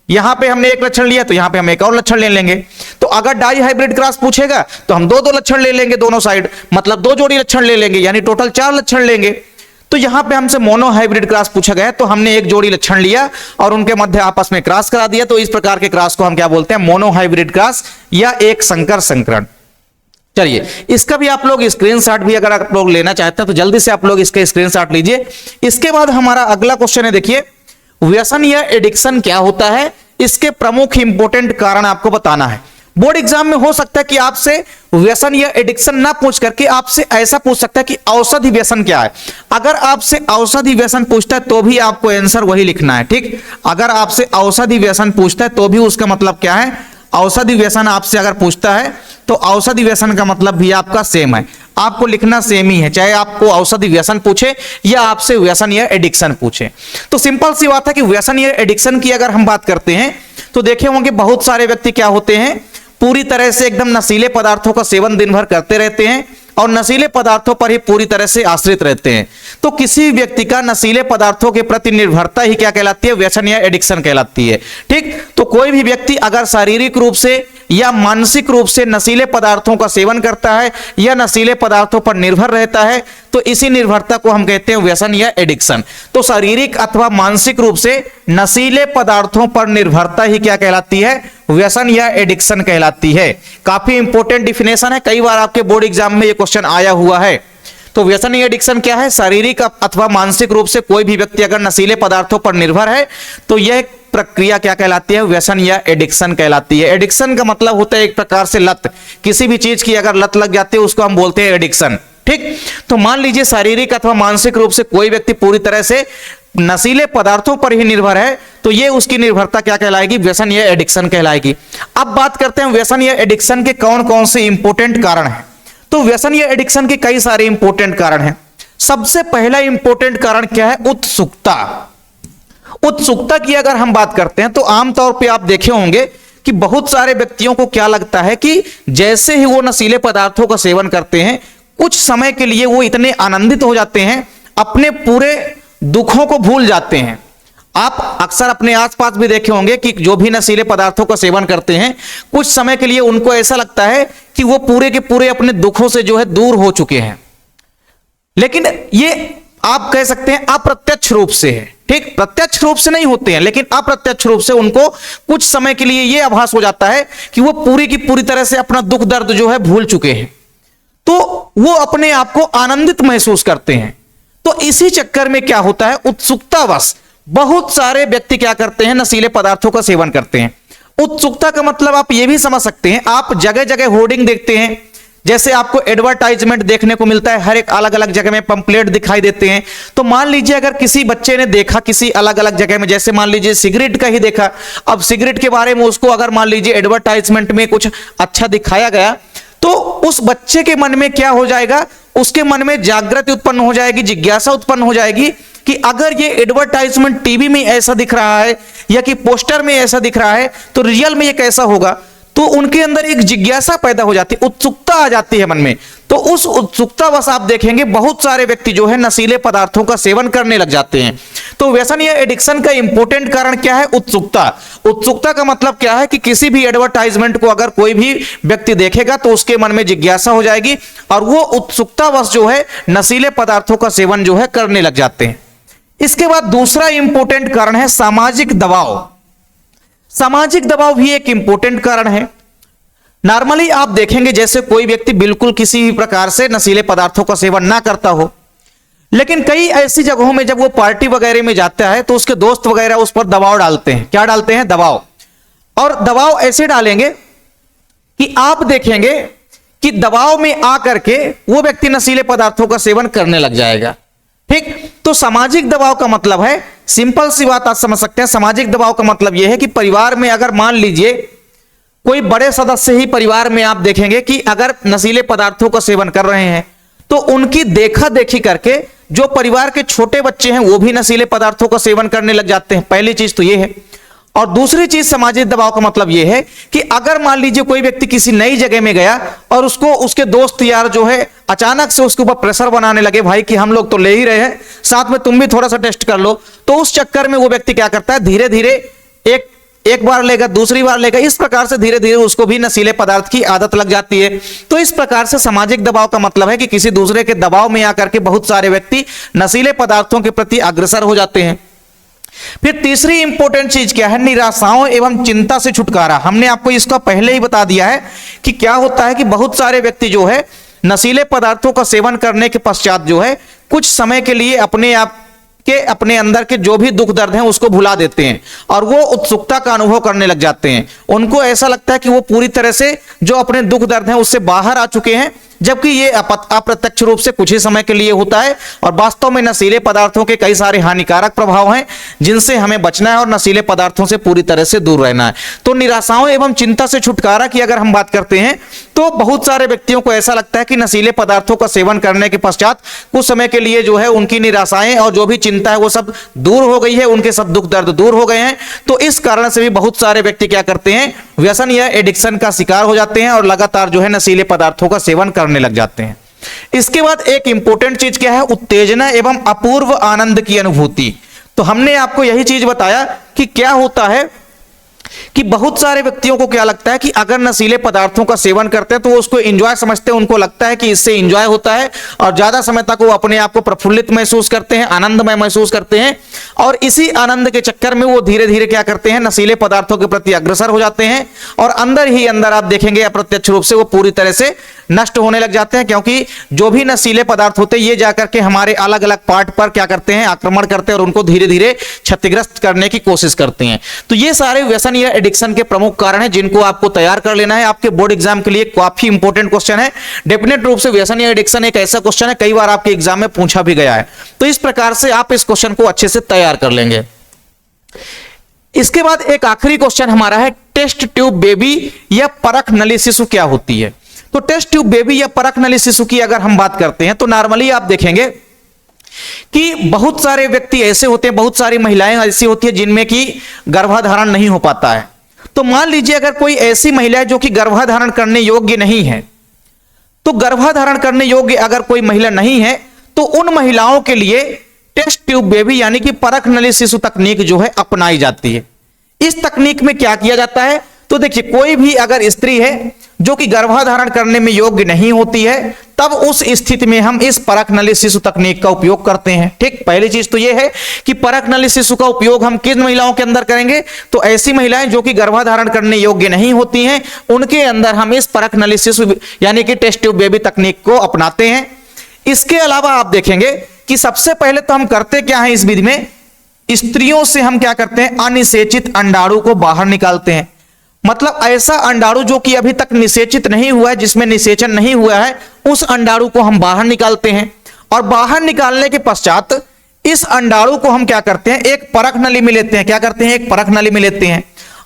यहां पे हमने एक लक्षण लिया तो यहां पे हम एक और लक्षण ले लेंगे। तो अगर डाई हाइब्रिड क्रॉस पूछेगा तो हम दो दो लक्षण ले लेंगे दोनों साइड, मतलब दो जोड़ी लक्षण ले लेंगे, यानी टोटल 4 लक्षण लेंगे। तो यहां पे हमसे मोनो हाइब्रिड क्रॉस पूछा गया तो हमने एक जोड़ी लक्षण लिया और उनके मध्य आपस में क्रॉस करा दिया। तो इस प्रकार के क्रॉस को हम क्या बोलते हैं? मोनो हाइब्रिड क्रॉस या एक संकर संकरण। चलिए, इसका भी आप लोग स्क्रीनशॉट भी अगर आप लोग लेना चाहते हैं तो जल्दी से आप लोग इसके स्क्रीनशॉट लीजिए। इसके बाद हमारा अगला क्वेश्चन है, देखिए, व्यसन या एडिक्शन क्या होता है, इसके प्रमुख इंपोर्टेंट कारण आपको बताना है। बोर्ड एग्जाम में हो सकता है कि आपसे व्यसन या एडिक्शन ना पूछ करके आपसे ऐसा पूछ सकता है कि औषधि व्यसन क्या है। अगर आपसे औषधि व्यसन पूछता है तो भी आपको आंसर वही लिखना है। ठीक, अगर आपसे औषधि व्यसन पूछता है तो भी उसका मतलब क्या है? औषधि व्यसन आपसे अगर पूछता है तो औषधि व्यसन का मतलब भी आपका सेम है, आपको लिखना सेम ही है, चाहे आपको औषधि व्यसन पूछे या आपसे व्यसन या एडिक्शन पूछे। तो सिंपल सी बात है कि व्यसन या एडिक्शन की अगर हम बात करते हैं तो देखे होंगे बहुत सारे व्यक्ति क्या होते हैं, पूरी तरह से एकदम नशीले पदार्थों का सेवन दिन भर करते रहते हैं और नशीले पदार्थों पर ही पूरी तरह से आश्रित रहते हैं। तो किसी व्यक्ति का नशीले पदार्थों के प्रति निर्भरता ही क्या कहलाती है? व्यसन या एडिक्शन कहलाती है। ठीक, तो कोई भी व्यक्ति अगर शारीरिक रूप से या मानसिक रूप से नशीले पदार्थों का सेवन करता है या नशीले पदार्थों पर निर्भर रहता है तो इसी निर्भरता को हम कहते हैं व्यसन या एडिक्शन। तो शारीरिक अथवा मानसिक रूप से नशीले पदार्थों पर निर्भरता ही क्या कहलाती है? व्यसन या एडिक्शन कहलाती है। काफी इंपॉर्टेंट डिफिनेशन है, कई बार आपके बोर्ड एग्जाम में यह क्वेश्चन आया हुआ है। तो व्यसन या एडिक्शन क्या है? शारीरिक अथवा मानसिक रूप से कोई भी व्यक्ति अगर नशीले पदार्थों पर निर्भर है तो यह प्रक्रिया क्या कहलाती है? व्यसन या एडिक्शन कहलाती है। एडिक्शन का मतलब होता है एक प्रकार से लत, किसी भी चीज की अगर लत लग जाती है उसको हम बोलते हैं एडिक्शन। ठीक, तो मान लीजिए शारीरिक अथवा मानसिक रूप से कोई व्यक्ति पूरी तरह से नशीले पदार्थों पर ही निर्भर है तो ये उसकी निर्भरता क्या कहलाएगी? व्यसन या एडिक्शन कहलाएगी। अब बात करते हैं व्यसन या एडिक्शन के कौन कौन से इंपॉर्टेंट कारण हैं। तो व्यसन या एडिक्शन के कई सारे इंपॉर्टेंट कारण हैं। सबसे पहला इंपॉर्टेंट कारण क्या है? उत्सुकता। उत्सुकता की अगर हम बात करते हैं तो आमतौर पे आप देखे होंगे कि बहुत सारे व्यक्तियों को क्या लगता है कि जैसे ही वो नशीले पदार्थों का सेवन करते हैं कुछ समय के लिए वो इतने आनंदित हो जाते हैं, अपने पूरे दुखों को भूल जाते हैं। आप अक्सर अपने आसपास भी देखे होंगे कि जो भी नशीले पदार्थों का सेवन करते हैं कुछ समय के लिए उनको ऐसा लगता है कि वो पूरे के पूरे अपने दुखों से जो है दूर हो चुके हैं। लेकिन ये आप कह सकते हैं अप्रत्यक्ष रूप से है। ठीक, प्रत्यक्ष रूप से नहीं होते हैं लेकिन अप्रत्यक्ष रूप से उनको कुछ समय के लिए यह आभास हो जाता है कि वो पूरी की पूरी तरह से अपना दुख दर्द जो है भूल चुके हैं, तो वो अपने आप को आनंदित महसूस करते हैं। तो इसी चक्कर में क्या होता है? उत्सुकतावश बहुत सारे व्यक्ति क्या करते हैं? नशीले पदार्थों का सेवन करते हैं। उत्सुकता का मतलब आप ये भी समझ सकते हैं, आप जगह जगह होर्डिंग देखते हैं, जैसे आपको एडवर्टाइजमेंट देखने को मिलता है, हर एक अलग अलग जगह में पंपलेट दिखाई देते हैं। तो मान लीजिए अगर किसी बच्चे ने देखा किसी अलग अलग जगह में, जैसे मान लीजिए सिगरेट का ही देखा, अब सिगरेट के बारे में उसको अगर मान लीजिए एडवर्टाइजमेंट में कुछ अच्छा दिखाया गया तो उस बच्चे के मन में क्या हो जाएगा? उसके मन में जागृति उत्पन्न हो जाएगी, जिज्ञासा उत्पन्न हो जाएगी कि अगर ये एडवर्टाइजमेंट टीवी में ऐसा दिख रहा है या कि पोस्टर में ऐसा दिख रहा है तो रियल में ये कैसा होगा। तो तो उनके अंदर एक जिज्ञासा पैदा हो जाती है, उत्सुकता आ जाती है मन में। तो उस उत्सुकता बस आप देखेंगे बहुत सारे व्यक्ति जो है नशीले पदार्थों का सेवन करने लग जाते हैं। तो व्यसन या एडिक्शन का इंपॉर्टेंट कारण क्या है? उत्सुकता। उत्सुकता का मतलब क्या है कि किसी भी एडवर्टाइजमेंट को अगर कोई भी व्यक्ति देखेगा तो उसके मन में जिज्ञासा हो जाएगी और वो उत्सुकतावश जो है नशीले पदार्थों का सेवन जो है करने लग जाते हैं। इसके बाद दूसरा इंपॉर्टेंट कारण है सामाजिक दबाव। सामाजिक दबाव भी एक इंपॉर्टेंट कारण है। नॉर्मली आप देखेंगे जैसे कोई व्यक्ति बिल्कुल किसी भी प्रकार से नशीले पदार्थों का सेवन ना करता हो, लेकिन कई ऐसी जगहों में जब वो पार्टी वगैरह में जाता है तो उसके दोस्त वगैरह उस पर दबाव डालते हैं। क्या डालते हैं? दबाव। और दबाव ऐसे डालेंगे कि आप देखेंगे कि दबाव में आकर के वो व्यक्ति नशीले पदार्थों का सेवन करने लग जाएगा। ठीक, तो सामाजिक दबाव का मतलब है, सिंपल सी बात आप समझ सकते हैं, सामाजिक दबाव का मतलब यह है कि परिवार में अगर मान लीजिए कोई बड़े सदस्य ही परिवार में आप देखेंगे कि अगर नशीले पदार्थों का सेवन कर रहे हैं तो उनकी देखा देखी करके जो परिवार के छोटे बच्चे हैं वो भी नशीले पदार्थों का सेवन करने लग जाते हैं। पहली चीज तो ये है। और दूसरी चीज सामाजिक दबाव का मतलब यह है कि अगर मान लीजिए कोई व्यक्ति किसी नई जगह में गया और उसको उसके दोस्त यार जो है अचानक से उसके ऊपर प्रेशर बनाने लगे, भाई कि हम लोग तो ले ही रहे हैं, साथ में तुम भी थोड़ा सा टेस्ट कर लो, तो उस चक्कर में वो व्यक्ति क्या करता है, धीरे धीरे एक बार लेगा, दूसरी बार लेगा, इस प्रकार से धीरे धीरे उसको भी नशीले पदार्थ की आदत लग जाती है। तो इस प्रकार से सामाजिक दबाव का मतलब है कि किसी दूसरे के दबाव में आकर के बहुत सारे व्यक्ति नशीले पदार्थों के प्रति अग्रसर हो जाते हैं। फिर तीसरी इंपॉर्टेंट चीज क्या है? निराशाओं एवं चिंता से छुटकारा। हमने आपको इसका पहले ही बता दिया है कि क्या होता है कि बहुत सारे व्यक्ति जो है नशीले पदार्थों का सेवन करने के पश्चात जो है कुछ समय के लिए अपने आप के अपने अंदर के जो भी दुख दर्द हैं उसको भुला देते हैं और वो उत्सुकता का अनुभव करने लग जाते हैं। उनको ऐसा लगता है कि वो पूरी तरह से जो अपने दुख दर्द हैं उससे बाहर आ चुके हैं, जबकि ये अप्रत्यक्ष रूप से कुछ ही समय के लिए होता है और वास्तव में नशीले पदार्थों के कई सारे हानिकारक प्रभाव हैं जिनसे हमें बचना है और नशीले पदार्थों से पूरी तरह से दूर रहना है। तो निराशाओं एवं चिंता से छुटकारा की अगर हम बात करते हैं तो बहुत सारे व्यक्तियों को ऐसा लगता है कि नशीले पदार्थों का सेवन करने के पश्चात कुछ समय के लिए जो है उनकी निराशाएं और जो भी चिंता है वो सब दूर हो गई है, उनके सब दुख दर्द दूर हो गए हैं। तो इस कारण से भी बहुत सारे व्यक्ति क्या करते हैं, व्यसन या एडिक्शन का शिकार हो जाते हैं और लगातार जो है नशीले पदार्थों का सेवन करने लग जाते हैं। इसके बाद एक इंपॉर्टेंट चीज क्या है? उत्तेजना एवं अपूर्व आनंद की अनुभूति। तो हमने आपको यही चीज बताया कि क्या होता है कि बहुत सारे व्यक्तियों को क्या लगता है कि अगर नशीले पदार्थों का सेवन करते हैं तो वो उसको एंजॉय समझते हैं, उनको लगता है कि इससे एंजॉय होता है और ज्यादा समय तक वो अपने आप को प्रफुल्लित महसूस करते हैं, आनंदमय महसूस करते हैं और इसी आनंद के चक्कर में वो धीरे धीरे क्या करते हैं, नशीले पदार्थों के प्रति अग्रसर हो जाते हैं और अंदर ही अंदर आप देखेंगे अप्रत्यक्ष रूप से वो पूरी तरह से नष्ट होने लग जाते हैं, क्योंकि जो भी नशीले पदार्थ होते हैं ये जाकर के हमारे अलग अलग पार्ट पर क्या करते हैं, आक्रमण करते हैं और उनको धीरे धीरे क्षतिग्रस्त करने की कोशिश करते हैं। तो ये सारे व्यसन या एडिक्शन के प्रमुख कारण हैं जिनको आपको तैयार कर लेना है। आपके बोर्ड एग्जाम के लिए काफी इंपॉर्टेंट क्वेश्चन है। डेफिनेट रूप से व्यसन या एडिक्शन एक ऐसा क्वेश्चन है कई बार आपके एग्जाम में पूछा भी गया है, तो इस प्रकार से आप इस क्वेश्चन को अच्छे से तैयार कर लेंगे। इसके बाद एक आखिरी क्वेश्चन हमारा है, टेस्ट ट्यूब बेबी या परख नली शिशु क्या होती है? तो टेस्ट ट्यूब बेबी या परख नली शिशु की अगर हम बात करते हैं तो नॉर्मली आप देखेंगे कि बहुत सारे व्यक्ति ऐसे होते हैं, बहुत सारी महिलाएं ऐसी होती है जिनमें कि गर्भाधारण नहीं हो पाता है। तो मान लीजिए अगर कोई ऐसी महिला है जो कि गर्भाधारण करने योग्य नहीं है, तो गर्भाधारण करने योग्य अगर कोई महिला नहीं है तो उन महिलाओं के लिए टेस्ट ट्यूब बेबी यानी कि परख नली शिशु तकनीक जो है अपनाई जाती है। इस तकनीक में क्या किया जाता है? तो देखिए, कोई भी अगर स्त्री है जो कि गर्भाधारण करने में योग्य नहीं होती है तब उस स्थिति में हम इस परख नली शिशु तकनीक का उपयोग करते हैं। ठीक, पहली चीज तो यह है कि परख नली शिशु का उपयोग हम किन महिलाओं के अंदर करेंगे? तो ऐसी महिलाएं जो कि गर्भाधारण करने योग्य नहीं होती हैं उनके अंदर हम इस परख नली शिशु यानी कि टेस्ट ट्यूब बेबी तकनीक को अपनाते हैं। इसके अलावा आप देखेंगे कि सबसे पहले तो हम करते क्या है, इस विधि में स्त्रियों से हम क्या करते हैं, अनिषेचित अंडाणु को बाहर निकालते हैं। मतलब ऐसा अंडाणु जो कि अभी तक निषेचित नहीं हुआ है, जिसमें निषेचन नहीं हुआ है, उस अंडाणु को हम बाहर निकालते हैं और बाहर निकालने के पश्चात इस अंडाणु को हम क्या करते हैं, एक परख नली में लेते हैं। क्या करते हैं? एक परख नली में लेते हैं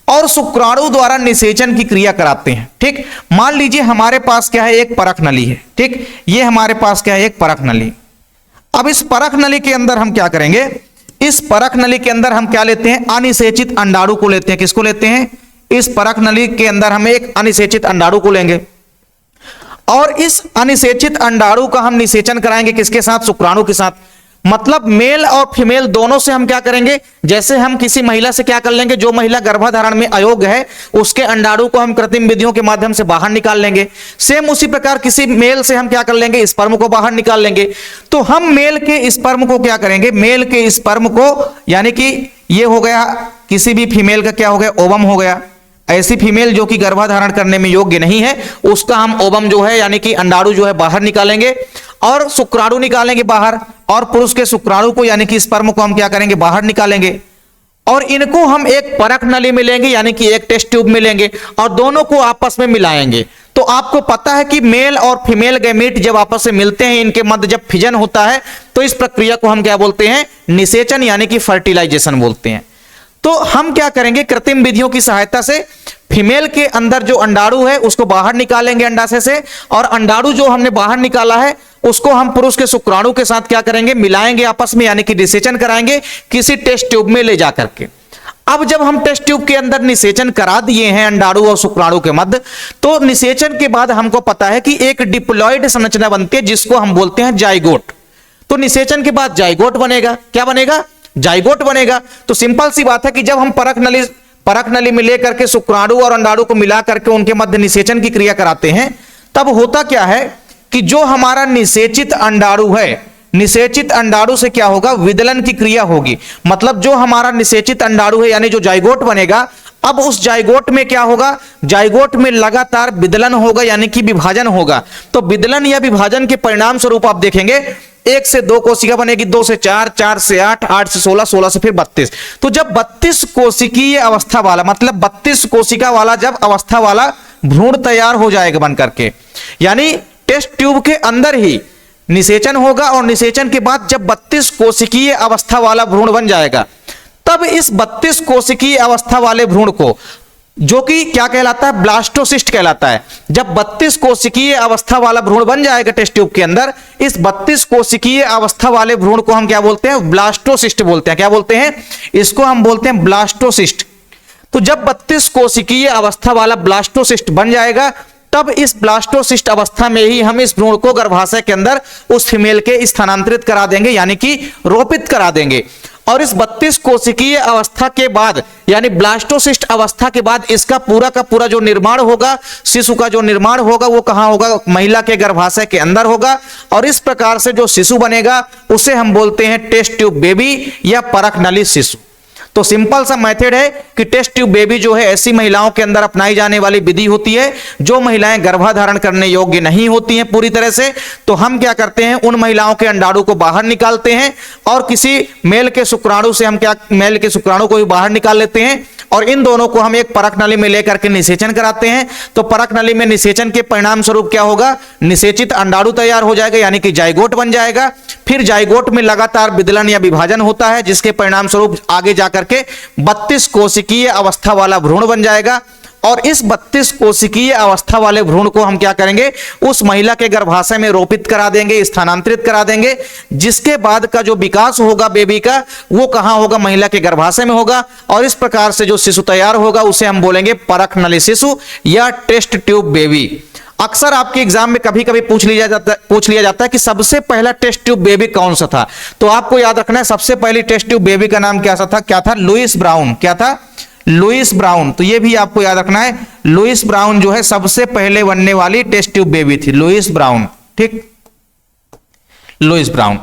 और शुक्राणु द्वारा निषेचन की क्रिया कराते हैं। ठीक, मान लीजिए हमारे पास क्या है, एक परख नली है। ठीक, ये हमारे पास क्या है, एक परख नली। अब इस परख नली के अंदर हम क्या करेंगे, इस परख नली के अंदर हम क्या लेते हैं, अनिषेचित अंडाणु को लेते हैं। किसको लेते हैं? इस परख नली के अंदर हम एक अनिषेचित अंडाणु को लेंगे और इस अनिषेचित अंडाणु का हम निषेचन कराएंगे किसके साथ? शुक्राणु के साथ। मतलब मेल और फीमेल दोनों से हम क्या करेंगे, जैसे हम किसी महिला से क्या कर लेंगे, जो महिला गर्भधारण में अयोग्य है उसके अंडाणु को हम कृत्रिम विधियों के माध्यम से बाहर निकाल लेंगे। सेम उसी प्रकार किसी मेल से हम क्या कर लेंगे, स्पर्म को बाहर निकाल लेंगे। तो हम मेल के स्पर्म को क्या करेंगे, मेल के स्पर्म को, यानी कि ये हो गया किसी भी फीमेल का क्या हो गया, ओवम हो गया। ऐसी फीमेल जो कि गर्भधारण करने में योग्य नहीं है उसका हम ओवम जो है यानी कि अंडाणु जो है बाहर निकालेंगे और शुक्राणु निकालेंगे बाहर, और पुरुष के शुक्राणु को यानी कि स्पर्म को हम क्या करेंगे, बाहर निकालेंगे। और इनको हम एक परख नली में लेंगे यानी कि एक टेस्ट ट्यूब में लेंगे और दोनों को आपस में मिलाएंगे। तो आपको पता है कि मेल और फीमेल गैमीट जब आपस में मिलते हैं, इनके मध्य जब फिजन होता है तो इस प्रक्रिया को हम क्या बोलते हैं, निषेचन यानी कि फर्टिलाइजेशन बोलते हैं। तो हम क्या करेंगे, कृत्रिम विधियों की सहायता से फीमेल के अंदर जो अंडाणु है उसको बाहर निकालेंगे अंडाशय से, और अंडाणु जो हमने बाहर निकाला है उसको हम पुरुष के शुक्राणु के साथ क्या करेंगे, मिलाएंगे आपस में, यानी कि निषेचन कराएंगे किसी टेस्ट ट्यूब में ले जाकर के। अब जब हम टेस्ट ट्यूब के अंदर निषेचन करा दिए हैं अंडाणु और शुक्राणु के मध्य, तो निषेचन के बाद हमको पता है कि एक डिप्लॉयड संरचना बनती है जिसको हम बोलते हैं जाइगोट। तो निषेचन के बाद जाइगोट बनेगा। क्या बनेगा, जाइगोट बनेगा। तो सिंपल सी बात है कि जब हम परख नली में लेकर के शुक्राणु और अंडाणु को मिला करके उनके मध्य निषेचन की क्रिया कराते हैं, तब होता क्या है कि जो हमारा निषेचित अंडाणु है, निषेचित अंडाणु से क्या होगा, विदलन की क्रिया होगी। मतलब जो हमारा निषेचित अंडाणु है यानी जो जाइगोट बनेगा, अब उस जाइगोट में क्या होगा, जाइगोट में लगातार विदलन होगा यानी कि विभाजन होगा। तो विदलन या विभाजन के परिणाम स्वरूप आप देखेंगे 1 से 2 कोशिका बनेगी, 2 से 4, 4 से 8, 8 से 16, 16 से फिर 32। तो जब 32 कोशिकीय अवस्था वाला, मतलब 32 कोशिका वाला जब अवस्था वाला भ्रूण तैयार हो जाएगा बन करके, यानी टेस्ट ट्यूब के अंदर ही निषेचन होगा और निषेचन के बाद जब 32 कोशिकीय अवस्था वाला भ्रूण बन जाएगा, तब इस 32 कोशिकीय अवस्था वाले भ्रूण को, जो कि क्या कहलाता है, ब्लास्टोसिस्ट कहलाता है। जब 32 कोशिकीय अवस्था वाला भ्रूण बन जाएगा टेस्ट ट्यूब के अंदर, इस 32 कोशिकीय अवस्था वाले भ्रूण को हम क्या बोलते हैं, ब्लास्टोसिस्ट बोलते हैं। क्या बोलते हैं, इसको हम बोलते हैं ब्लास्टोसिस्ट। तो जब 32 कोशिकीय अवस्था वाला ब्लास्टोसिस्ट बन जाएगा, तब इस ब्लास्टोसिस्ट अवस्था में ही हम इस भ्रूण को गर्भाशय के अंदर उस फीमेल के स्थानांतरित करा देंगे यानी कि रोपित करा देंगे। और इस 32 कोशिकीय अवस्था के बाद यानी ब्लास्टोसिस्ट अवस्था के बाद इसका पूरा का पूरा जो निर्माण होगा, शिशु का जो निर्माण होगा, वो कहां होगा, महिला के गर्भाशय के अंदर होगा। और इस प्रकार से जो शिशु बनेगा उसे हम बोलते हैं टेस्ट ट्यूब बेबी या परख नली शिशु। तो सिंपल सा मेथड है कि टेस्ट ट्यूब बेबी जो है ऐसी महिलाओं के अंदर अपनाई जाने वाली विधि होती है जो महिलाएं गर्भधारण करने योग्य नहीं होती हैं पूरी तरह से। तो हम क्या करते हैं, उन महिलाओं के अंडाणु को बाहर निकालते हैं और किसी मेल के शुक्राणु से हम क्या, मेल के शुक्राणु को भी बाहर निकाल लेते हैं और इन दोनों को हम एक परख नली में लेकर के निषेचन कराते हैं। तो परख नली में निषेचन के परिणाम स्वरूप क्या होगा, निषेचित अंडाणु तैयार हो जाएगा यानी कि जाइगोट बन जाएगा। फिर जाइगोट में लगातार विदलन या विभाजन होता है जिसके परिणाम स्वरूप आगे जाकर के 32 कोशिकीय अवस्था वाला भ्रूण बन जाएगा। और इस 32 कोशिकीय अवस्था वाले भ्रूण को हम क्या करेंगे, उस महिला के गर्भाशय में रोपित करा देंगे, स्थानांतरित करा देंगे, जिसके बाद का जो विकास होगा बेबी का वो कहां होगा, महिला के गर्भाशय में होगा। और इस प्रकार से जो शिशु तैयार होगा उसे हम बोलेंगे परख नली शिशु या टेस्ट ट्यूब बेबी। अक्सर आपके एग्जाम में कभी कभी पूछ लिया जाता है कि सबसे पहला टेस्ट ट्यूब बेबी कौन सा था। तो आपको याद रखना है सबसे पहली टेस्ट ट्यूब बेबी का नाम क्या था, लुइस ब्राउन। क्या था, लुइस ब्राउन। तो ये भी आपको याद रखना है, लुइस ब्राउन जो है सबसे पहले बनने वाली टेस्ट ट्यूब बेबी थी, लुइस ब्राउन। ठीक, लुइस ब्राउन।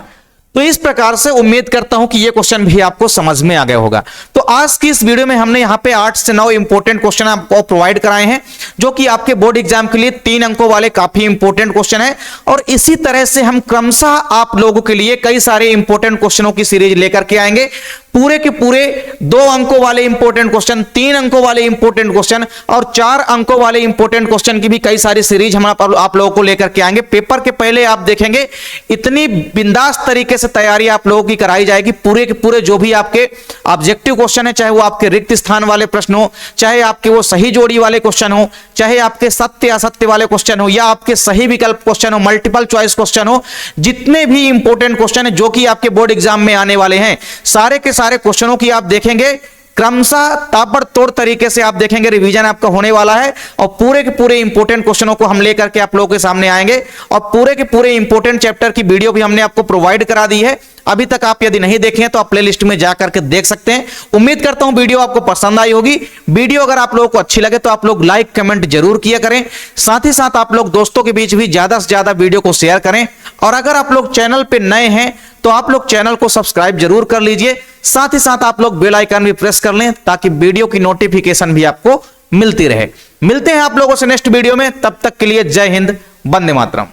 तो इस प्रकार से उम्मीद करता हूं कि ये क्वेश्चन भी आपको समझ में आ गया होगा। तो आज की इस वीडियो में हमने यहाँ पे 8 से 9 इंपॉर्टेंट क्वेश्चन आपको प्रोवाइड कराए हैं जो कि आपके बोर्ड एग्जाम के लिए 3 अंकों वाले काफी इंपॉर्टेंट क्वेश्चन है। और इसी तरह से हम क्रमशः आप लोगों के लिए कई सारे इंपॉर्टेंट क्वेश्चनों की सीरीज लेकर के आएंगे। पूरे के पूरे 2 अंकों वाले इंपॉर्टेंट क्वेश्चन, 3 अंकों वाले इंपॉर्टेंट क्वेश्चन और 4 अंकों वाले इंपॉर्टेंट क्वेश्चन की भी कई सारी सीरीज हम आप लोगों को लेकर के आएंगे। पेपर के पहले आप देखेंगे इतनी बिंदास तरीके से तैयारी आप लोगों की कराई जाएगी। पूरे के पूरे जो भी आपके ऑब्जेक्टिव क्वेश्चन है, चाहे वो आपके रिक्त स्थान वाले प्रश्न हो, चाहे आपके वो सही जोड़ी वाले क्वेश्चन हो, चाहे आपके सत्य असत्य वाले क्वेश्चन हो, या आपके सही विकल्प क्वेश्चन हो, मल्टीपल चॉइस क्वेश्चन हो, जितने भी इंपॉर्टेंट क्वेश्चन है जो कि आपके बोर्ड एग्जाम में आने वाले हैं, सारे के सारे क्वेश्चनों की आप देखेंगे क्रमशः ताबड़तोड़ तरीके से आप देखेंगे रिवीजन आपका होने वाला है और पूरे के पूरे इंपॉर्टेंट क्वेश्चनों को हम लेकर के आप लोगों के सामने आएंगे और पूरे के पूरे इंपॉर्टेंट चैप्टर की वीडियो भी हमने आपको प्रोवाइड करा दी है। अभी तक आप यदि नहीं देखे हैं तो आप प्लेलिस्ट में जाकर के देख सकते हैं। उम्मीद करता हूं वीडियो आपको पसंद आई होगी। वीडियो अगर आप लोगों को अच्छी लगे तो आप लोग लाइक कमेंट जरूर किया करें। साथ ही साथ आप लोग दोस्तों के बीच भी ज्यादा से ज्यादा वीडियो को शेयर करें और अगर आप लोग चैनल पे नए हैं तो आप लोग चैनल को सब्सक्राइब जरूर कर लीजिए। साथ ही साथ आप लोग बेल आइकन भी प्रेस कर लें ताकि वीडियो की नोटिफिकेशन भी आपको मिलती रहे। मिलते हैं आप लोगों से नेक्स्ट वीडियो में, तब तक के लिए जय हिंद, वंदे मातरम।